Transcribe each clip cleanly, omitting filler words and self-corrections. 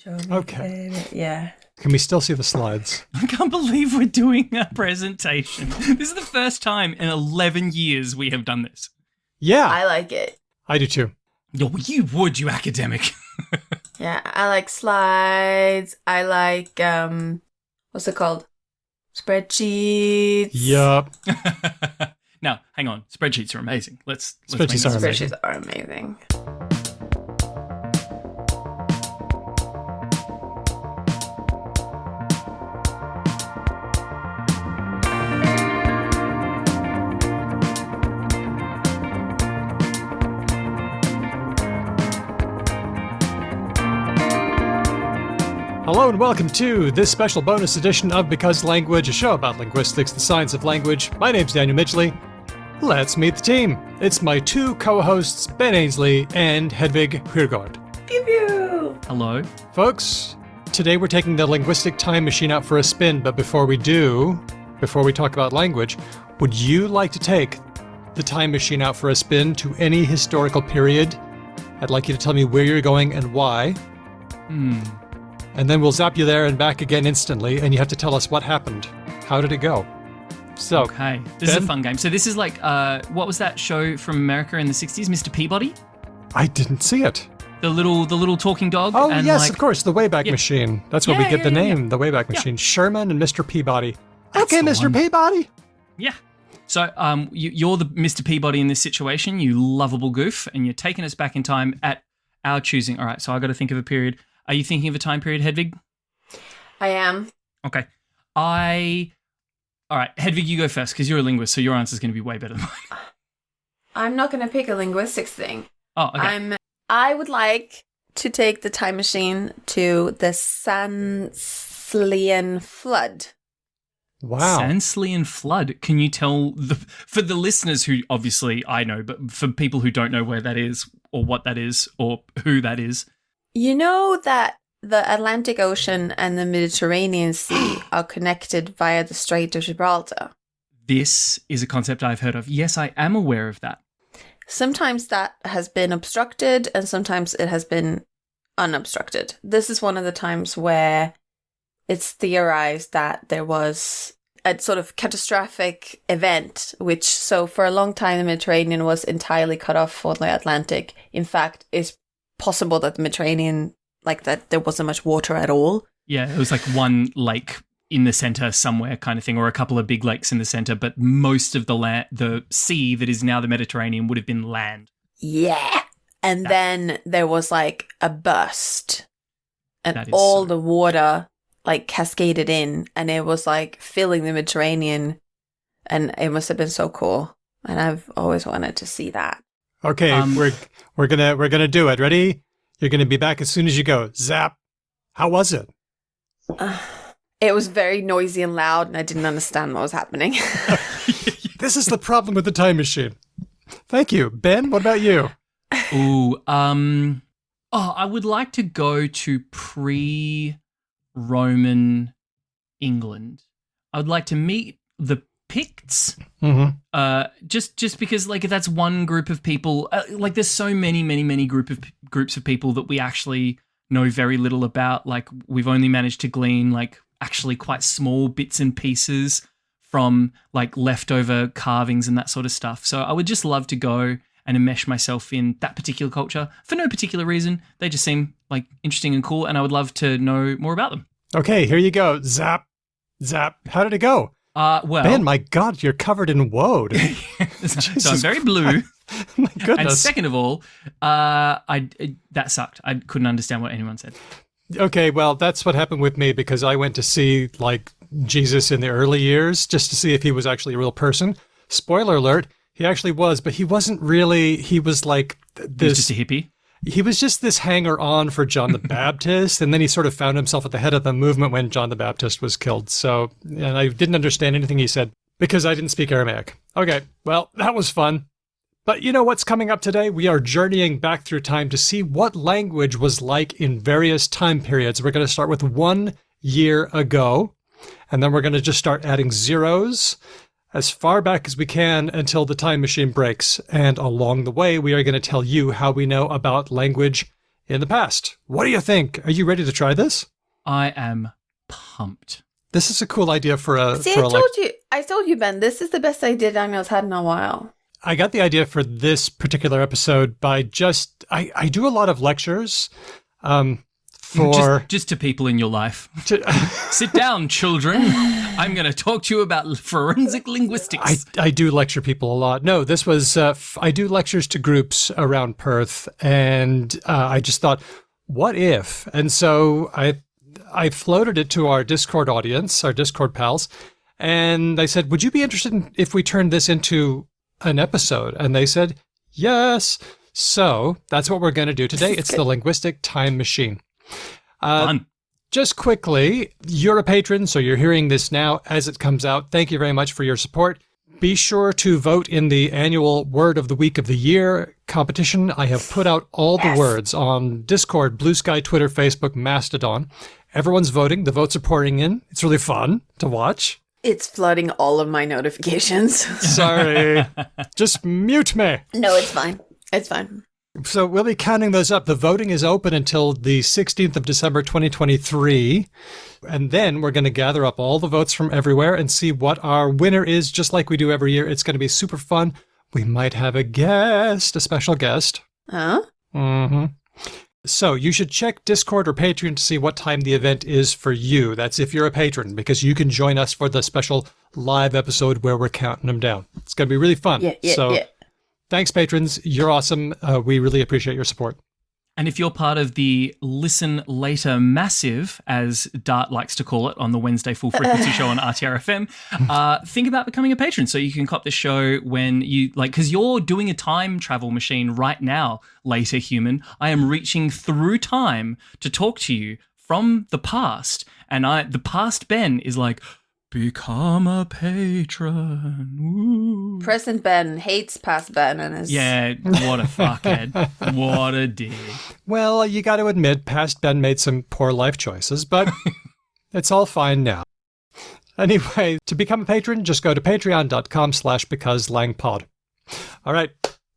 Show me, Okay. baby. Yeah. Can we still see the slides? I can't believe we're doing a presentation. This is the first time in 11 years we have done this. Yeah, I like it. I do too. Oh, you would, you academic. Yeah, I like slides. I like, what's it called? Spreadsheets. Yup. Now, hang on. Spreadsheets are amazing. Let's Spreadsheets make are this- amazing. Spreadsheets are amazing. Hello and welcome to this special bonus edition of Because Language, a show about linguistics, the science of language. My name's Daniel Midgley. Let's meet the team. It's my two co-hosts, Ben Ainsley and Hedvig Hyrgaard. Pew pew. Hello. Folks, today we're taking the Linguistic Time Machine out for a spin, but before we talk about language, would you like to take the time machine out for a spin to any historical period? I'd like you to tell me where you're going and why. And then we'll zap you there and back again instantly, and you have to tell us what happened. How did it go? So, Okay. This is Ben? a fun game. So this is like, what was that show from America in the 60s? Mr. Peabody? I didn't see it. The little talking dog? Oh, and yes, like, of course, the Wayback Yeah. Machine. That's where we Yeah, get the yeah, yeah. name, the Wayback Machine. Sherman and Mr. Peabody. That's Okay, the Mr. one. Peabody. Yeah. So you're the Mr. Peabody in this situation, you lovable goof, and you're taking us back in time at our choosing. All right, so I got to think of a period. Are you thinking of a time period, Hedvig? I am. Okay. All right, Hedvig, you go first because you're a linguist, so your answer is going to be way better than mine. I'm not going to pick a linguistics thing. Oh, okay. I would like to take the time machine to the Sanslian flood. Wow. Sanslian flood. Can you tell for the listeners who obviously I know, but for people who don't know where that is or what that is or who that is? You know that the Atlantic Ocean and the Mediterranean Sea are connected via the Strait of Gibraltar. This is a concept I've heard of. Yes, I am aware of that. Sometimes that has been obstructed and sometimes it has been unobstructed. This is one of the times where it's theorized that there was a sort of catastrophic event, so for a long time the Mediterranean was entirely cut off for the Atlantic. In fact, it's possible that the Mediterranean, like that there wasn't much water at all. Yeah, it was like one lake in the center somewhere kind of thing, or a couple of big lakes in the center, but most of the sea that is now the Mediterranean would have been land. Yeah. And then there was like a burst and That is all so- the water like cascaded in and it was like filling the Mediterranean and it must have been so cool. And I've always wanted to see that. Okay, we're gonna do it. Ready? You're gonna be back as soon as you go. Zap. How was it? It was very noisy and loud and I didn't understand what was happening. This is the problem with the time machine. Thank you. Ben, what about you? Ooh, I would like to go to pre-Roman England. I would like to meet the Picts. Mm-hmm. Just because like that's one group of people. Like there's so many groups of people that we actually know very little about. Like we've only managed to glean like actually quite small bits and pieces from like leftover carvings and that sort of stuff. So I would just love to go and enmesh myself in that particular culture for no particular reason. They just seem like interesting and cool, and I would love to know more about them. Okay, here you go. Zap. Zap. How did it go? Well, Ben, my God, you're covered in woad. so I'm very blue. My And goodness. second of all, that sucked. I couldn't understand what anyone said. Okay, well, that's what happened with me because I went to see like Jesus in the early years just to see if he was actually a real person. Spoiler alert, he actually was, but he wasn't really. He was like He was this. just a hippie. He was just this hanger-on for John the Baptist, and then he sort of found himself at the head of the movement when John the Baptist was killed. So, and I didn't understand anything he said because I didn't speak Aramaic. Okay, well, that was fun. But you know what's coming up today? We are journeying back through time to see what language was like in various time periods. We're going to start with 1 year ago, and then we're going to just start adding zeros as far back as we can until the time machine breaks. And along the way, we are going to tell you how we know about language in the past. What do you think? Are you ready to try this? I am pumped. This is a cool idea for a. See, for I told you, Ben, this is the best idea Daniel's had in a while. I got the idea for this particular episode by I do a lot of lectures. Just to people in your life. Sit down, children. I'm going to talk to you about forensic linguistics. I do lecture people a lot. No, this was, I do lectures to groups around Perth, and I just thought, what if? And so I floated it to our Discord audience, our Discord pals, and I said, would you be interested if we turned this into an episode? And they said, yes. So that's what we're going to do today. It's the Linguistic Time Machine. Fun. Just quickly, you're a patron, so you're hearing this now as it comes out. Thank you very much for your support. Be sure to vote in the annual Word of the Week of the Year competition. I have put out all the words on Discord, Blue Sky, Twitter, Facebook, Mastodon. Everyone's voting. The votes are pouring in. It's really fun to watch. It's flooding all of my notifications. Sorry. Just mute me. No, it's fine. It's fine. So we'll be counting those up. The voting is open until the 16th of December, 2023. And then we're going to gather up all the votes from everywhere and see what our winner is, just like we do every year. It's going to be super fun. We might have a special guest. Huh? Mm-hmm. So you should check Discord or Patreon to see what time the event is for you. That's if you're a patron, because you can join us for the special live episode where we're counting them down. It's going to be really fun. Yeah. Thanks, patrons. You're awesome. We really appreciate your support. And if you're part of the Listen Later Massive, as Dart likes to call it on the Wednesday Full Frequency show on RTRFM, think about becoming a patron so you can cop the show when you, because you're doing a time travel machine right now, Later Human. I am reaching through time to talk to you from the past. And the past Ben is like, become a patron. Woo. Present Ben hates past Ben and is... Yeah, what a fuckhead. What a dick. Well, you got to admit, past Ben made some poor life choices, but it's all fine now. Anyway, to become a patron, just go to patreon.com/becauselangpod. All right,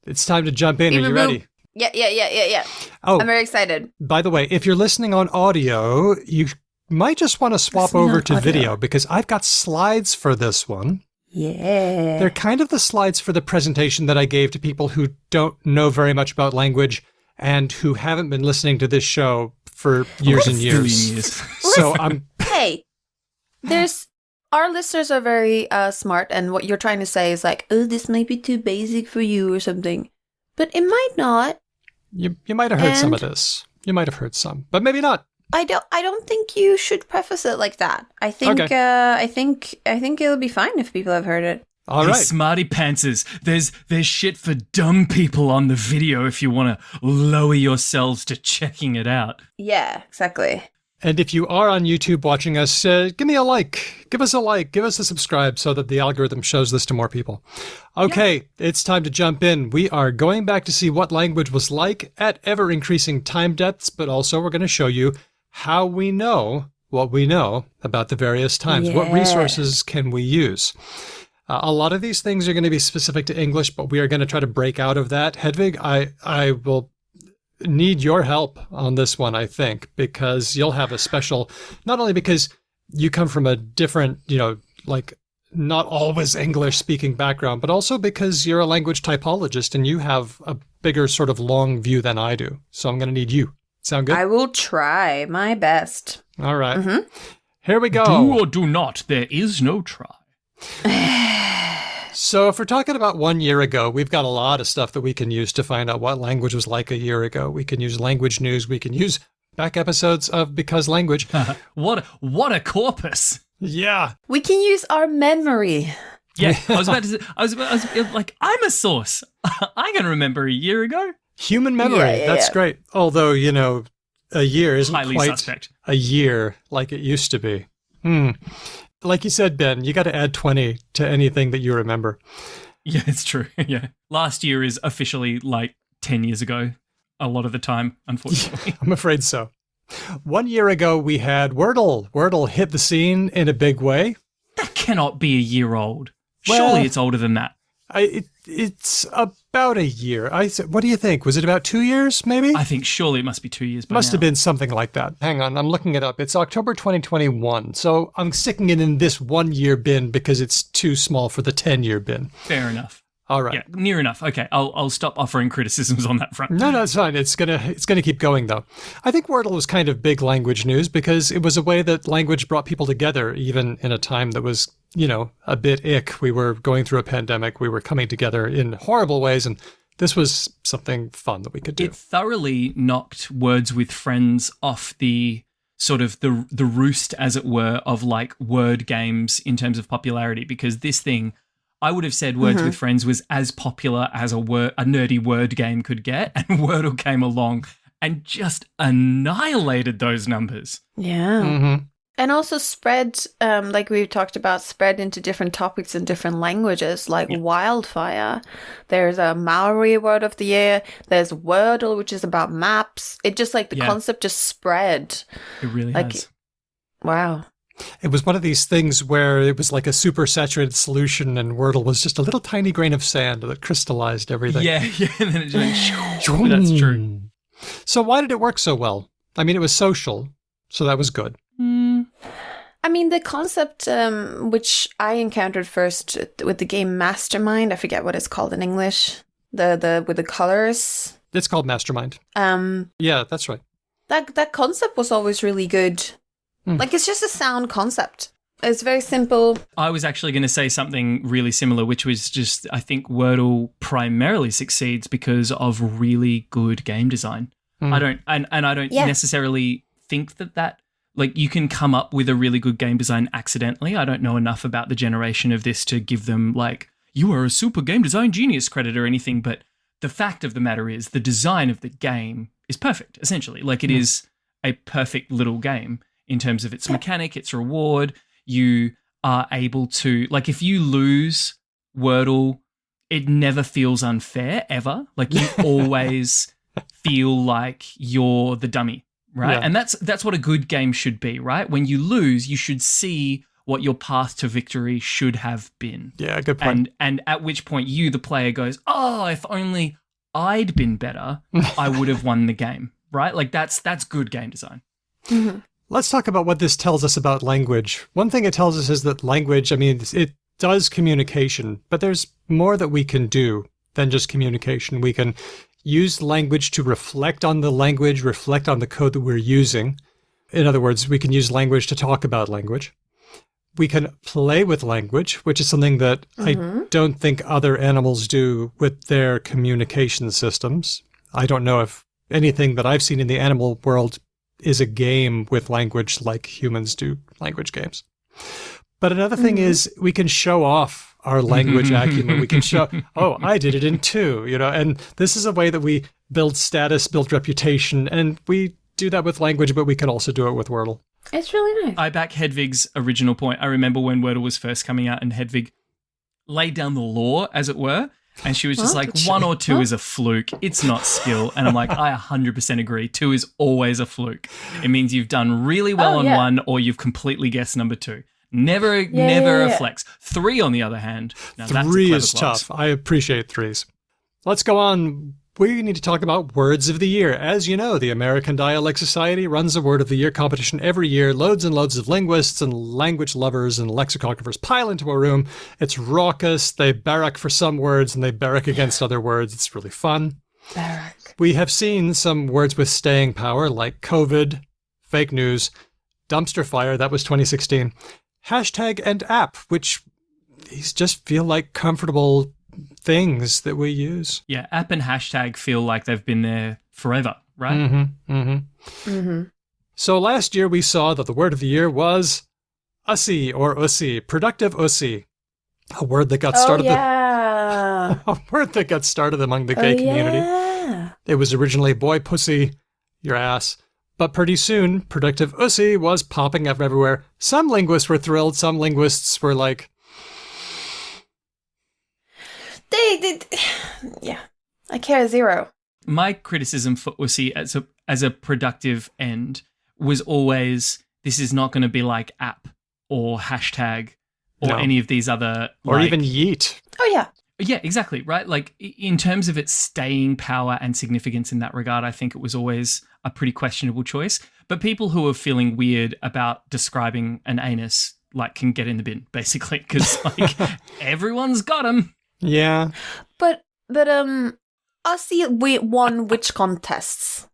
it's time to jump in. Are you ready? Yeah. Oh, I'm very excited. By the way, if you're listening on audio, you might just want to swap over to video because I've got slides for this one. Yeah. They're kind of the slides for the presentation that I gave to people who don't know very much about language and who haven't been listening to this show for years and years. So Hey, our listeners are very smart, and what you're trying to say is like, oh, this might be too basic for you or something. But it might not. You might have heard some of this. You might have heard some, but maybe not. I don't think you should preface it like that. I think I think it'll be fine if people have heard it. All right. Smarty pantsers, there's shit for dumb people on the video if you want to lower yourselves to checking it out. Yeah, exactly. And if you are on YouTube watching us, give me a like. Give us a like. Give us a subscribe so that the algorithm shows this to more people. Okay, It's time to jump in. We are going back to see what language was like at ever-increasing time depths, but also we're going to show you how we know what we know about the various times. Yeah. What resources can we use? A lot of these things are going to be specific to English, but we are going to try to break out of that. Hedvig, I will need your help on this one, I think, because you'll have a special, not only because you come from a different, not always English speaking background, but also because you're a language typologist and you have a bigger sort of long view than I do. So I'm going to need you. Sound good? I will try my best. All right. Mm-hmm. Here we go. Do or do not. There is no try. So if we're talking about 1 year ago, we've got a lot of stuff that we can use to find out what language was like a year ago. We can use language news. We can use back episodes of Because Language. What a corpus. Yeah. We can use our memory. Yeah, I was about to say, I was like, I'm a source. I can remember a year ago. Human memory. That's great. Although, a year isn't highly quite suspect. A year like it used to be. Like you said, Ben, you got to add 20 to anything that you remember. Yeah, it's true. Yeah. Last year is officially like 10 years ago a lot of the time, unfortunately. I'm afraid so. 1 year ago, we had Wordle. Wordle hit the scene in a big way. That cannot be a year old. Surely it's older than that. It's about a year. What do you think? Was it about 2 years, maybe? I think surely it must be 2 years by Must now. have been something like that. Hang on, I'm looking it up. It's October 2021. So I'm sticking it in this 1 year bin because it's too small for the 10-year bin. Fair enough. All right. Yeah, near enough. Okay, I'll stop offering criticisms on that front. No, it's fine. It's gonna keep going though. I think Wordle was kind of big language news because it was a way that language brought people together, even in a time that was, a bit ick. We were going through a pandemic. We were coming together in horrible ways, and this was something fun that we could do. It thoroughly knocked Words with Friends off the sort of the roost, as it were, of like word games in terms of popularity, because this thing, I would have said Words with Friends was as popular as a nerdy word game could get, and Wordle came along and just annihilated those numbers. Yeah. Mm-hmm. And also spread, like we've talked about, spread into different topics in different languages, like wildfire. There's a Maori word of the year. There's Wordle, which is about maps. It just the concept just spread. It really has. Wow. It was one of these things where it was like a super saturated solution, and Wordle was just a little tiny grain of sand that crystallized everything. Yeah, and then it just that's true. So why did it work so well? I mean, it was social, so that was good. I mean, the concept, which I encountered first with the game Mastermind, I forget what it's called in English, the with the colors. It's called Mastermind. Yeah, that's right. That concept was always really good. It's just a sound concept. It's very simple. I was actually going to say something really similar, which was just, I think Wordle primarily succeeds because of really good game design. I don't necessarily think that you can come up with a really good game design accidentally. I don't know enough about the generation of this to give them you are a super game design genius credit or anything, but the fact of the matter is the design of the game is perfect, essentially. It is a perfect little game. In terms of its mechanic, its reward, you are able to, if you lose Wordle, it never feels unfair, ever. You always feel like you're the dummy, right? Yeah. And that's what a good game should be, right? When you lose, you should see what your path to victory should have been. Yeah, good point. And at which point you, the player, goes, oh, if only I'd been better, I would have won the game, right? That's good game design. Mm-hmm. Let's talk about what this tells us about language. One thing it tells us is that language, it does communication, but there's more that we can do than just communication. We can use language to reflect on the language, reflect on the code that we're using. In other words, we can use language to talk about language. We can play with language, which is something that I don't think other animals do with their communication systems. I don't know if anything that I've seen in the animal world is a game with language like humans do language games. But another thing is we can show off our language acumen. We can show, I did it in 2, and this is a way that we build status, build reputation, and we do that with language, but we can also do it with Wordle. It's really nice. I back Hedvig's original point. I remember when Wordle was first coming out and Hedvig laid down the law, as it were, and she was just 1 or 2 is a fluke. It's not skill. And I'm I 100% agree. 2 is always a fluke. It means you've done really well on 1 or you've completely guessed number 2. Never a flex. 3, on the other hand. Now, 3 is tough. I appreciate 3s. Let's go on. We need to talk about words of the year. As you know, the American Dialect Society runs a word of the year competition every year. Loads and loads of linguists and language lovers and lexicographers pile into a room. It's raucous. They barrack for some words and they barrack against other words. It's really fun. Barrack. We have seen some words with staying power like COVID, fake news, dumpster fire, that was 2016, hashtag and app, which these just feel like comfortable things that we use. Yeah, app and hashtag feel like they've been there forever, right? Mm-hmm, mm-hmm. Mm-hmm. So last year we saw that the word of the year was ussie or ussie, productive ussie, a word that got started. A word that got started among the gay community. Yeah. It was originally boy pussy, your ass. But pretty soon, productive ussie was popping up everywhere. Some linguists were thrilled. Some linguists were like, They did. Yeah. I care 0. My criticism for Ussi as a productive end was always, this is not going to be like app or hashtag or any of these other... Or even yeet. Oh, yeah. Yeah, exactly, right? Like, in terms of its staying power and significance in that regard, I think it was always a pretty questionable choice. But people who are feeling weird about describing an anus, like, can get in the bin, basically, because, like, everyone's got them. Yeah. But Aussie won which contests?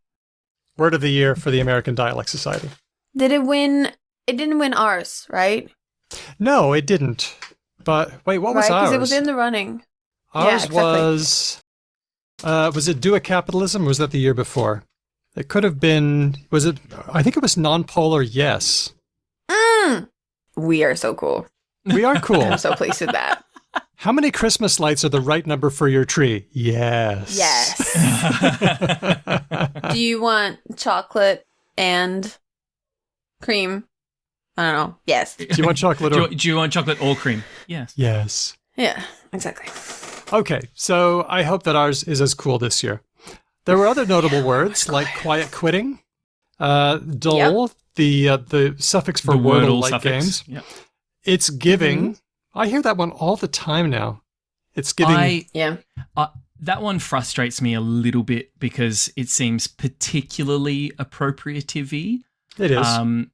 Word of the year for the American Dialect Society. Did it win? It didn't win ours, right? No, it didn't. But wait, what was Right, ours? because it was in the running. Ours exactly. was it Do a Capitalism, or was that the year before? It could have been, I think it was Nonpolar Yes. We are so cool. We are cool. I'm so pleased with that. How many Christmas lights are the right number for your tree? Yes. Yes. Do you want chocolate and cream? I don't know. Yes. Do you want chocolate or... Do you want chocolate or cream? Yes. Yes. Yeah, exactly. Okay, so I hope that ours is as cool this year. There were other notable words like quiet quitting, dull, the suffix for The Wordle-like suffix. games. Yep. It's giving. I hear that one all the time now. It's giving. That one frustrates me a little bit because it seems particularly appropriative-y. It is.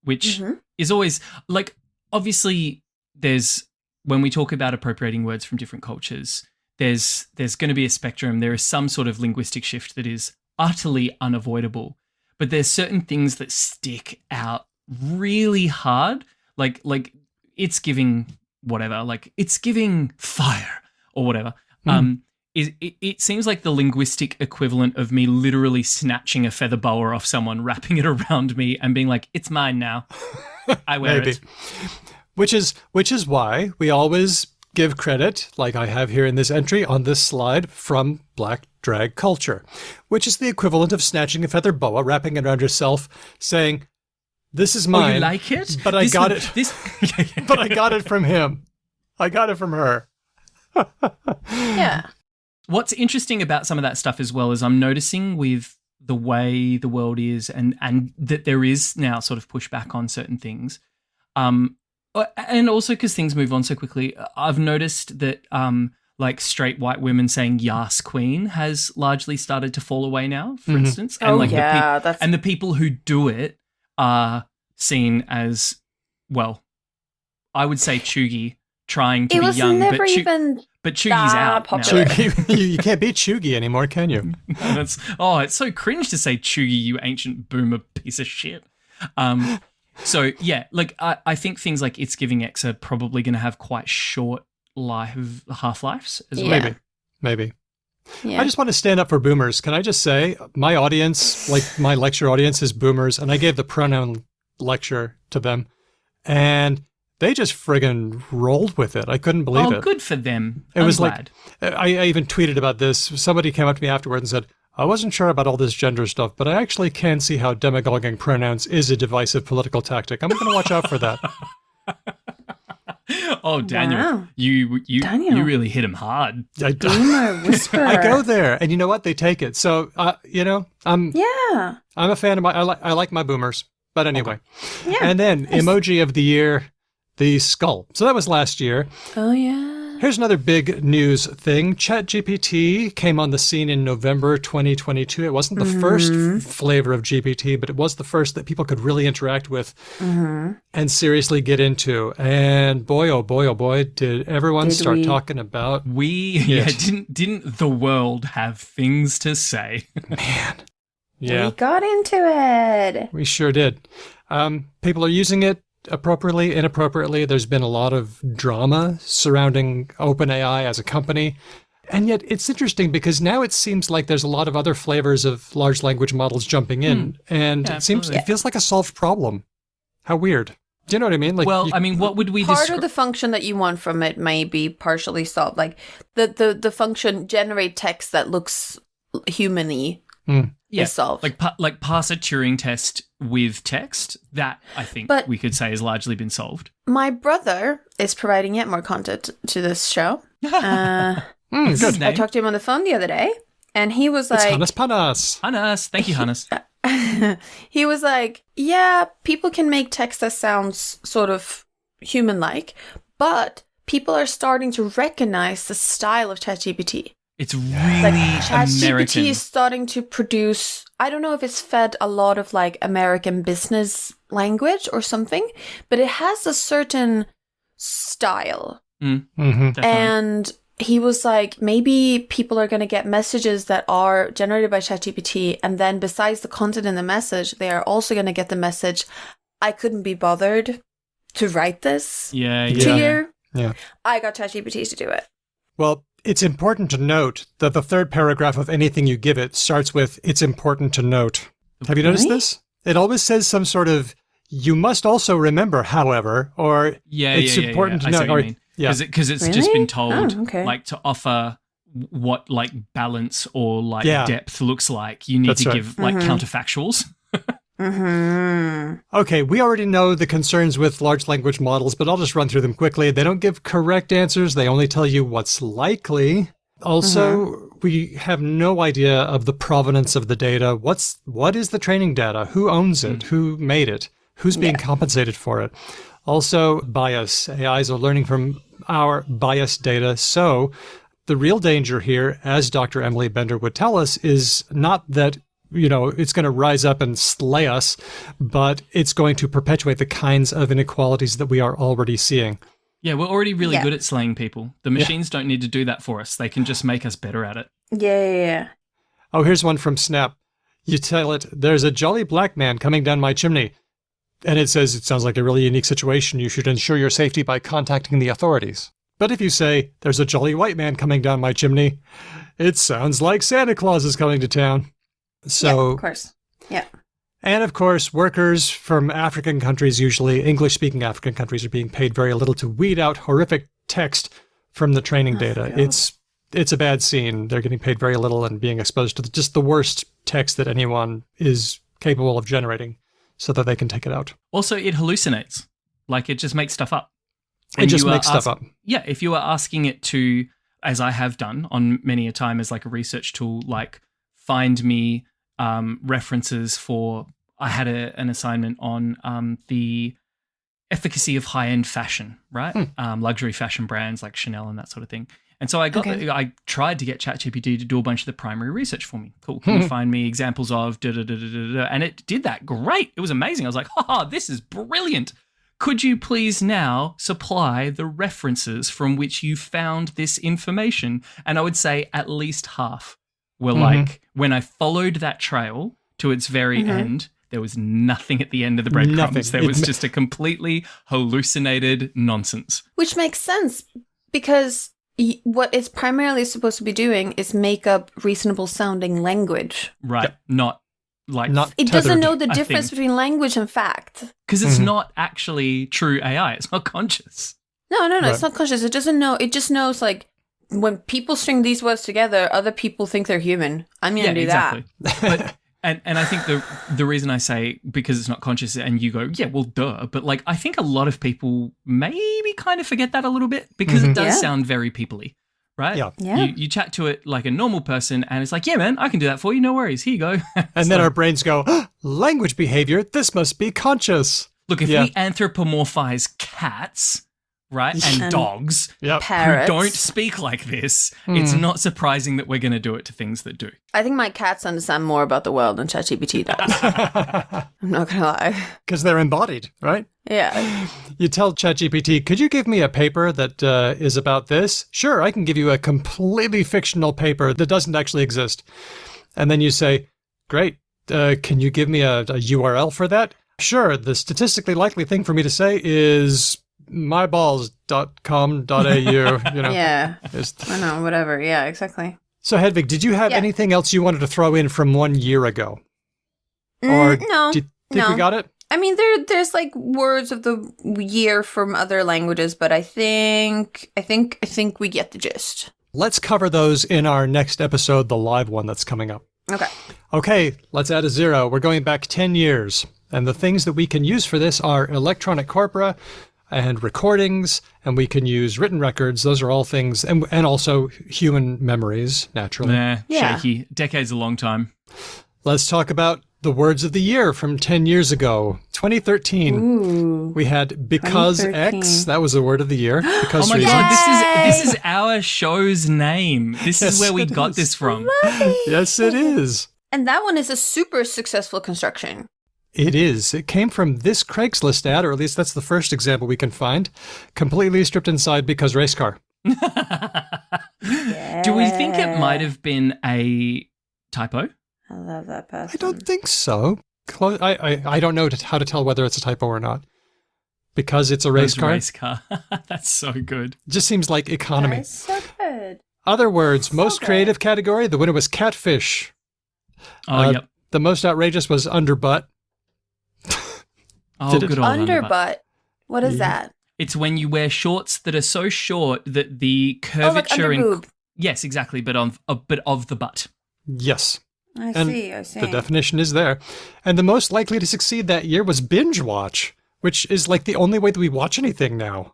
Which is always, like, obviously when we talk about appropriating words from different cultures, there's going to be a spectrum. There is some sort of linguistic shift that is utterly unavoidable, but there's certain things that stick out really hard. Like it's giving whatever, like it's giving fire or whatever. It seems like the linguistic equivalent of me literally snatching a feather boa off someone, wrapping it around me, and being like, "It's mine now. I wear it." Which is why we always give credit, like I have here in this entry on this slide, from Black drag culture, which is the equivalent of snatching a feather boa, wrapping it around yourself, saying, "This is mine." Oh, you like it? But I got it. But I got it from him. I got it from her. Yeah. What's interesting about some of that stuff as well is I'm noticing with the way the world is and that there is now sort of pushback on certain things. And also because things move on so quickly, I've noticed that like straight white women saying "Yas Queen" has largely started to fall away now, for instance. And and the people who do it are seen as, well, I would say chuggy, trying to be young, but chuggy's out popular. now. You can't be chuggy anymore, can you? It's so cringe to say chuggy, you ancient boomer piece of shit. So yeah, like I think things like It's Giving X are probably going to have quite short half-lives as well. Maybe. Yeah. I just want to stand up for boomers. Can I just say, my audience, like my lecture audience, is boomers, and I gave the pronoun lecture to them, and they just friggin' rolled with it. I couldn't believe it. Oh, good for them. It was glad. like, I even tweeted about this. Somebody came up to me afterwards and said, "I wasn't sure about all this gender stuff, but I actually can see how demagoguing pronouns is a divisive political tactic. I'm going to watch out for that." Oh, Daniel, Wow. you Daniel. really hit him hard. Boomer whisperer. I go there, and you know what? They take it. So, I'm a fan of I like my boomers. But anyway. Yeah. And then, emoji of the year, the skull. So that was last year. Oh, yeah. Here's another big news thing. ChatGPT came on the scene in November 2022. It wasn't the first flavor of GPT, but it was the first that people could really interact with and seriously get into. And boy, oh boy, did everyone start talking about... Didn't the world have things to say? Man. Yeah. We got into it. We sure did. People are using it appropriately, inappropriately. There's been a lot of drama surrounding OpenAI as a company. And yet it's interesting because now it seems like there's a lot of other flavors of large language models jumping in. And it feels like a solved problem. How weird. Do you know what I mean? Like, well, I mean, what would we Part of the function that you want from it may be partially solved. Like the function generate text that looks human-y. Is solved. Like pass a Turing test with text, that I think we could say has largely been solved. My brother is providing yet more content to this show. Good. I talked to him on the phone the other day, and he was like... It's Hannes. Hannes. Thank you, Hannes. He was like, yeah, people can make text that sounds sort of human-like, but people are starting to recognize the style of ChatGPT. It's really Like ChatGPT American. is starting to produce, I don't know if it's fed a lot of like American business language or something, but it has a certain style. Definitely. And he was like, maybe people are going to get messages that are generated by ChatGPT, and then besides the content in the message, they are also going to get the message, I couldn't be bothered to write this to you. Yeah. I got ChatGPT to do it. Well, it's important to note that the third paragraph of anything you give it starts with, it's important to note. Have you noticed this? It always says some sort of, you must also remember, however, or it's important to I see note. what you mean. Because it's just Really? been told okay. like to offer what like balance or like Yeah. depth looks like. You need That's to right. give like counterfactuals. Okay, we already know the concerns with large language models, but I'll just run through them quickly. They don't give correct answers. They only tell you what's likely. Also, we have no idea of the provenance of the data. What is the training data? Who owns it? Who made it? Who's being compensated for it? Also, bias. AIs are learning from our biased data. So the real danger here, as Dr. Emily Bender would tell us, is not that it's going to rise up and slay us, but it's going to perpetuate the kinds of inequalities that we are already seeing. Yeah, we're already really good at slaying people. The machines don't need to do that for us. They can just make us better at it. Yeah. Oh, here's one from Snap. You tell it, there's a jolly black man coming down my chimney. And it says, it sounds like a really unique situation. You should ensure your safety by contacting the authorities. But if you say, there's a jolly white man coming down my chimney, it sounds like Santa Claus is coming to town. So, of course. Yeah. And of course, workers from African countries, usually English-speaking African countries, are being paid very little to weed out horrific text from the training data. God. It's a bad scene. They're getting paid very little and being exposed to just the worst text that anyone is capable of generating so that they can take it out. Also, it hallucinates. Like, it just makes stuff up. It just makes stuff up. Yeah, if you are asking it to, as I have done on many a time as like a research tool, like find me references for, I had an assignment on the efficacy of high-end fashion, right? Luxury fashion brands like Chanel and that sort of thing. And so I tried to get ChatGPT to do a bunch of the primary research for me. Cool. Can you find me examples of da-da-da-da-da-da? And it did that. Great. It was amazing. I was like, this is brilliant. Could you please now supply the references from which you found this information? And I would say at least half were like, when I followed that trail to its very end, there was nothing at the end of the breadcrumbs. There was just a completely hallucinated nonsense. Which makes sense because what it's primarily supposed to be doing is make up reasonable sounding language. Right. Not like... It doesn't know the difference between language and fact. Because it's not actually true AI. It's not conscious. No. Right. It's not conscious. It doesn't know. It just knows like when people string these words together, other people think they're human. I'm going to do that. But and I think the reason I say because it's not conscious and you go, yeah, well, duh. But like, I think a lot of people maybe kind of forget that a little bit because it does sound very people-y, right? Yeah. You chat to it like a normal person and it's like, yeah, man, I can do that for you. No worries. Here you go. And then our brains go, language behavior, this must be conscious. Look, if we anthropomorphize cats, right, and dogs who parrots. don't speak like this, it's not surprising that we're going to do it to things that do. I think my cats understand more about the world than ChatGPT does. I'm not going to lie. Because they're embodied, right? Yeah. You tell ChatGPT, could you give me a paper that is about this? Sure, I can give you a completely fictional paper that doesn't actually exist. And then you say, great, can you give me a URL for that? Sure, the statistically likely thing for me to say is myballs.com.au. Yeah. I know, whatever. Yeah, exactly. So, Hedvig, did you have anything else you wanted to throw in from 1 year ago? Or no. do you think we got it? I mean, there's like words of the year from other languages, but I think we get the gist. Let's cover those in our next episode, the live one that's coming up. Okay, let's add a 0. We're going back 10 years. And the things that we can use for this are electronic corpora and recordings, and we can use written records. Those are all things, and also human memories, naturally. Shaky. Decade's a long time. Let's talk about the words of the year from 10 years ago. 2013. Ooh. We had Because 2013. X. That was the word of the year. Because Oh my reasons. god, this is our show's name. This Yes, is where we it got is. this from. Yes, it is. And that one is a super successful construction. It is. It came from this Craigslist ad, or at least that's the first example we can find. Completely stripped inside because race car. Do we think it might have been a typo? I love that person. I don't think so. I don't know how to tell whether it's a typo or not. Because it's a race car. Race car. That's so good. It just seems like economy. That is so good. Other words, most good. creative category, the winner was catfish. Oh, yep. The most outrageous was underbutt. Oh, good old Underbutt. What is that? It's when you wear shorts that are so short that the curvature like under boob. Yes, exactly, but of the butt. Yes. I And see. the definition is there. And the most likely to succeed that year was binge watch, which is like the only way that we watch anything now.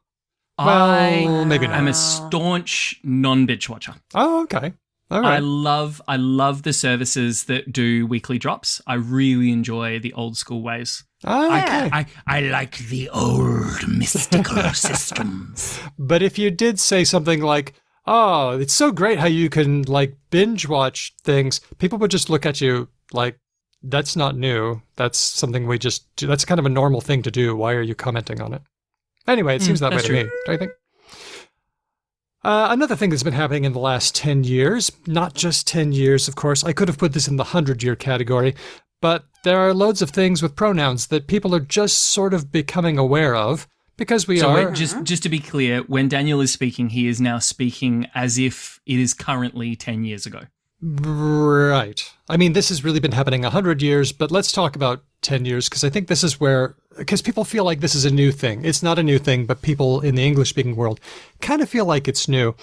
Well, maybe not. I'm a staunch non-bitch watcher. Oh, okay. All right. I love the services that do weekly drops. I really enjoy the old school ways. Okay. I like the old mystical systems. But if you did say something like, oh, it's so great how you can like binge watch things, people would just look at you like, that's not new. That's something we just do. That's kind of a normal thing to do. Why are you commenting on it? Anyway, it seems that way to me, don't you think? Another thing that's been happening in the last 10 years, not just 10 years, of course. I could have put this in the 100-year category, but there are loads of things with pronouns that people are just sort of becoming aware of because we are... Just to be clear, when Daniel is speaking, he is now speaking as if it is currently 10 years ago. Right. I mean, this has really been happening 100 years, but let's talk about 10 years because I think this is where... Because people feel like this is a new thing. It's not a new thing, but people in the English-speaking world kind of feel like it's new.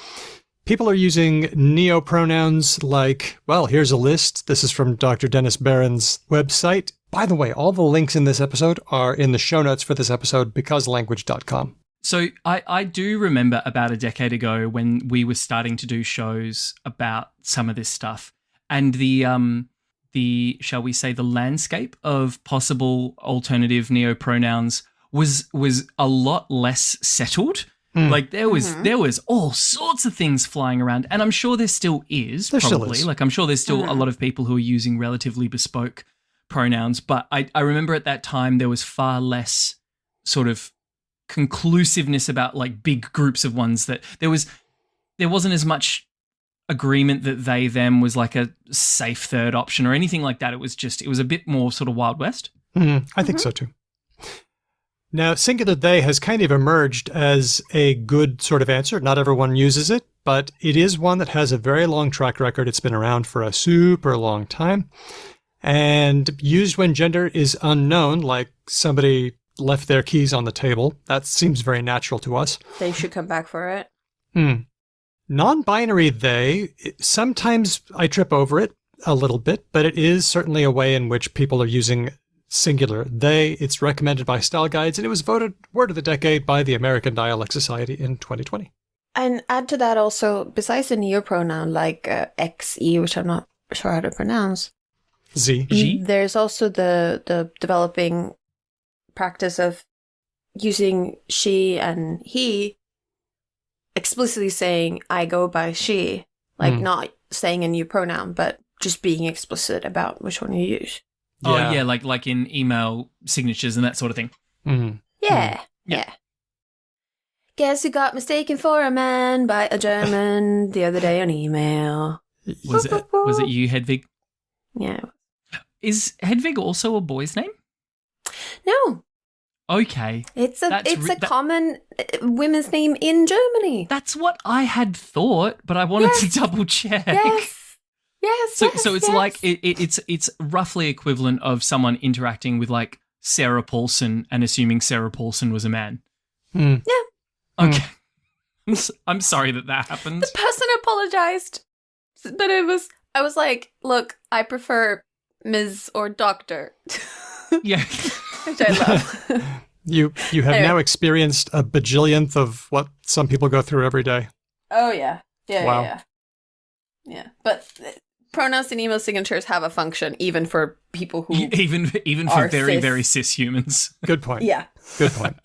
People are using neo-pronouns like, well, here's a list. This is from Dr. Dennis Barron's website. By the way, all the links in this episode are in the show notes for this episode, becauselanguage.com. So I do remember about a decade ago when we were starting to do shows about some of this stuff, and the shall we say the landscape of possible alternative neo-pronouns was a lot less settled. Like there was all sorts of things flying around, and I'm sure there still is. Still is. Like I'm sure there's still a lot of people who are using relatively bespoke pronouns, but I remember at that time there was far less sort of conclusiveness about like big groups of ones that there wasn't as much agreement that they them was like a safe third option or anything like that. It was a bit more sort of Wild West. I think so too. Now, singular they has kind of emerged as a good sort of answer. Not everyone uses it, but it is one that has a very long track record. It's been around for a super long time and used when gender is unknown, like somebody left their keys on the table. That seems very natural to us. They should come back for it. Non-binary they, sometimes I trip over it a little bit, but it is certainly a way in which people are using singular they. It's recommended by style guides, and it was voted Word of the Decade by the American Dialect Society in 2020. And add to that also, besides the neopronoun like XE, which I'm not sure how to pronounce, Z. There's also the developing practice of using she and he, explicitly saying I go by she, like not saying a new pronoun, but just being explicit about which one you use. Yeah. Oh yeah, like in email signatures and that sort of thing. Yeah. Guess who got mistaken for a man by a German the other day on email? Was it you, Hedvig? Yeah. Is Hedvig also a boy's name? No. Okay. It's a common women's name in Germany. That's what I had thought, but I wanted to double check. Yes. So it's like it's roughly equivalent of someone interacting with like Sarah Paulson and assuming Sarah Paulson was a man. Yeah. Okay. I'm sorry that happened. The person apologized, but I was like, look, I prefer Ms. or Doctor. Yeah. Which I love. You have now experienced a bajillionth of what some people go through every day. Oh yeah. Wow. Yeah. But pronouns and email signatures have a function, even for people who even for are very cis. very cis humans. Good point. Yeah. Good point.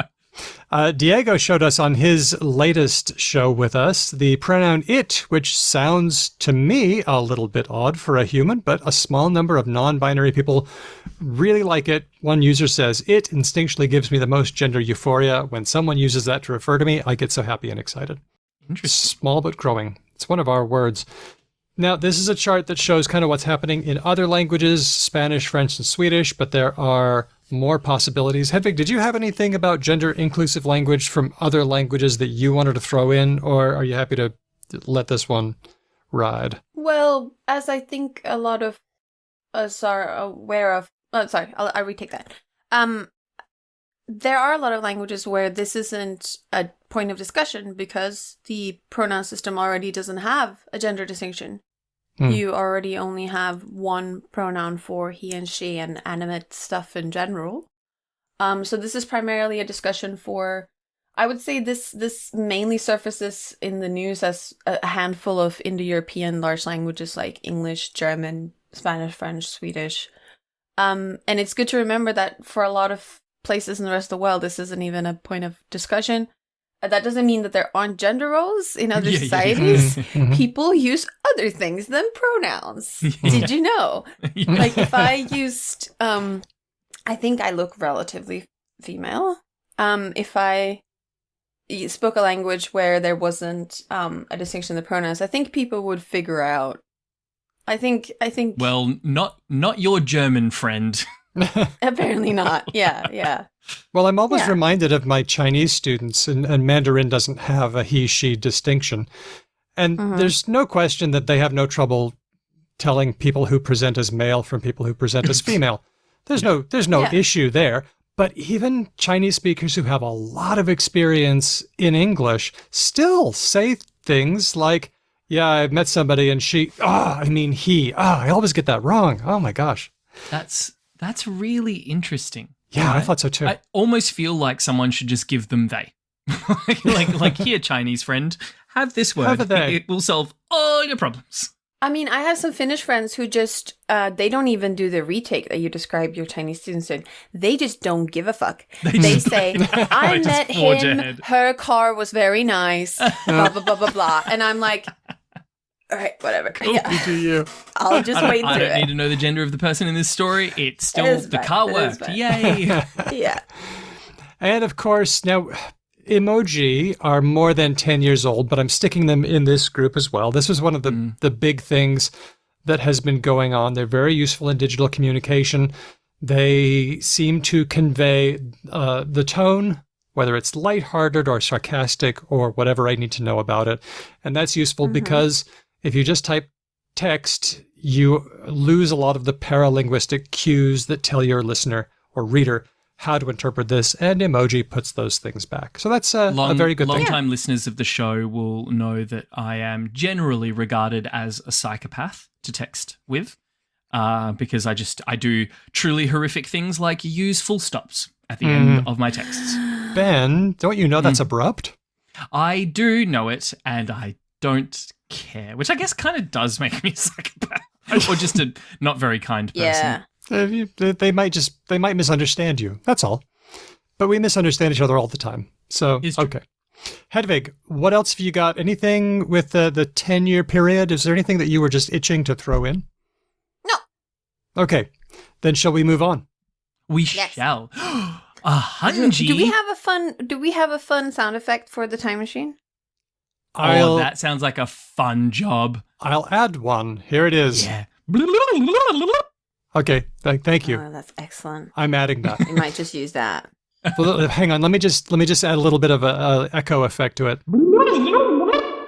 Diego showed us on his latest show with us the pronoun it, which sounds to me a little bit odd for a human, but a small number of non-binary people really like it. One user says, it instinctually gives me the most gender euphoria. When someone uses that to refer to me, I get so happy and excited. Interesting. Small but growing. It's one of our words. Now, this is a chart that shows kind of what's happening in other languages, Spanish, French, and Swedish, but there are more possibilities. Hedvig, did you have anything about gender-inclusive language from other languages that you wanted to throw in, or are you happy to let this one ride? Well, as I think a lot of us are aware of... Oh, sorry, I'll retake that. There are a lot of languages where this isn't a point of discussion because the pronoun system already doesn't have a gender distinction. You already only have one pronoun for he and she and animate stuff in general. So this is primarily a discussion for, I would say this mainly surfaces in the news as a handful of Indo-European large languages like English, German, Spanish, French, Swedish. And it's good to remember that for a lot of places in the rest of the world, this isn't even a point of discussion. That doesn't mean that there aren't gender roles in other societies. People use other things than pronouns. Did you know? Like if I used, I think I look relatively female. If I spoke a language where there wasn't a distinction in the pronouns, I think people would figure out. I think. Well, not your German friend. Apparently not. Yeah. Well, I'm always reminded of my Chinese students, and Mandarin doesn't have a he-she distinction. And there's no question that they have no trouble telling people who present as male from people who present as female. There's no issue there. But even Chinese speakers who have a lot of experience in English still say things like, yeah, I met somebody and she, he, I always get that wrong. Oh my gosh. That's really interesting. Yeah, right? I thought so too. I almost feel like someone should just give them they. like here, Chinese friend, have this word. Have a they. It will solve all your problems. I mean, I have some Finnish friends who just, they don't even do the retake that you describe your Chinese students in. They just don't give a fuck. They say, I met him, her car was very nice, blah, blah, blah, blah, blah. And I'm like, all right, whatever. Yeah. Do you? I'll just wait through it. I don't need to know the gender of the person in this story. It's still, the car worked. Yay. Yeah. And of course, now, emoji are more than 10 years old, but I'm sticking them in this group as well. This was one of the big things that has been going on. They're very useful in digital communication. They seem to convey the tone, whether it's lighthearted or sarcastic or whatever I need to know about it. And that's useful because if you just type text, you lose a lot of the paralinguistic cues that tell your listener or reader how to interpret this, and emoji puts those things back. So that's a very good thing. Long-time listeners of the show will know that I am generally regarded as a psychopath to text with, because I do truly horrific things like use full stops at the end of my texts. Ben, don't you know that's abrupt? I do know it, and I don't care, which I guess kind of does make me a psychopath, or just a not very kind person. Yeah. They might misunderstand you. That's all. But we misunderstand each other all the time. So, okay. Hedvig, what else have you got? Anything with the 10-year period? Is there anything that you were just itching to throw in? No. Okay. Then shall we move on? We shall. A hunji. Do we have a fun sound effect for the time machine? That sounds like a fun job. I'll add one. Here it is. Yeah. Okay, thank you. Oh, that's excellent. I'm adding that. You might just use that. Well, hang on, let me just add a little bit of a echo effect to it.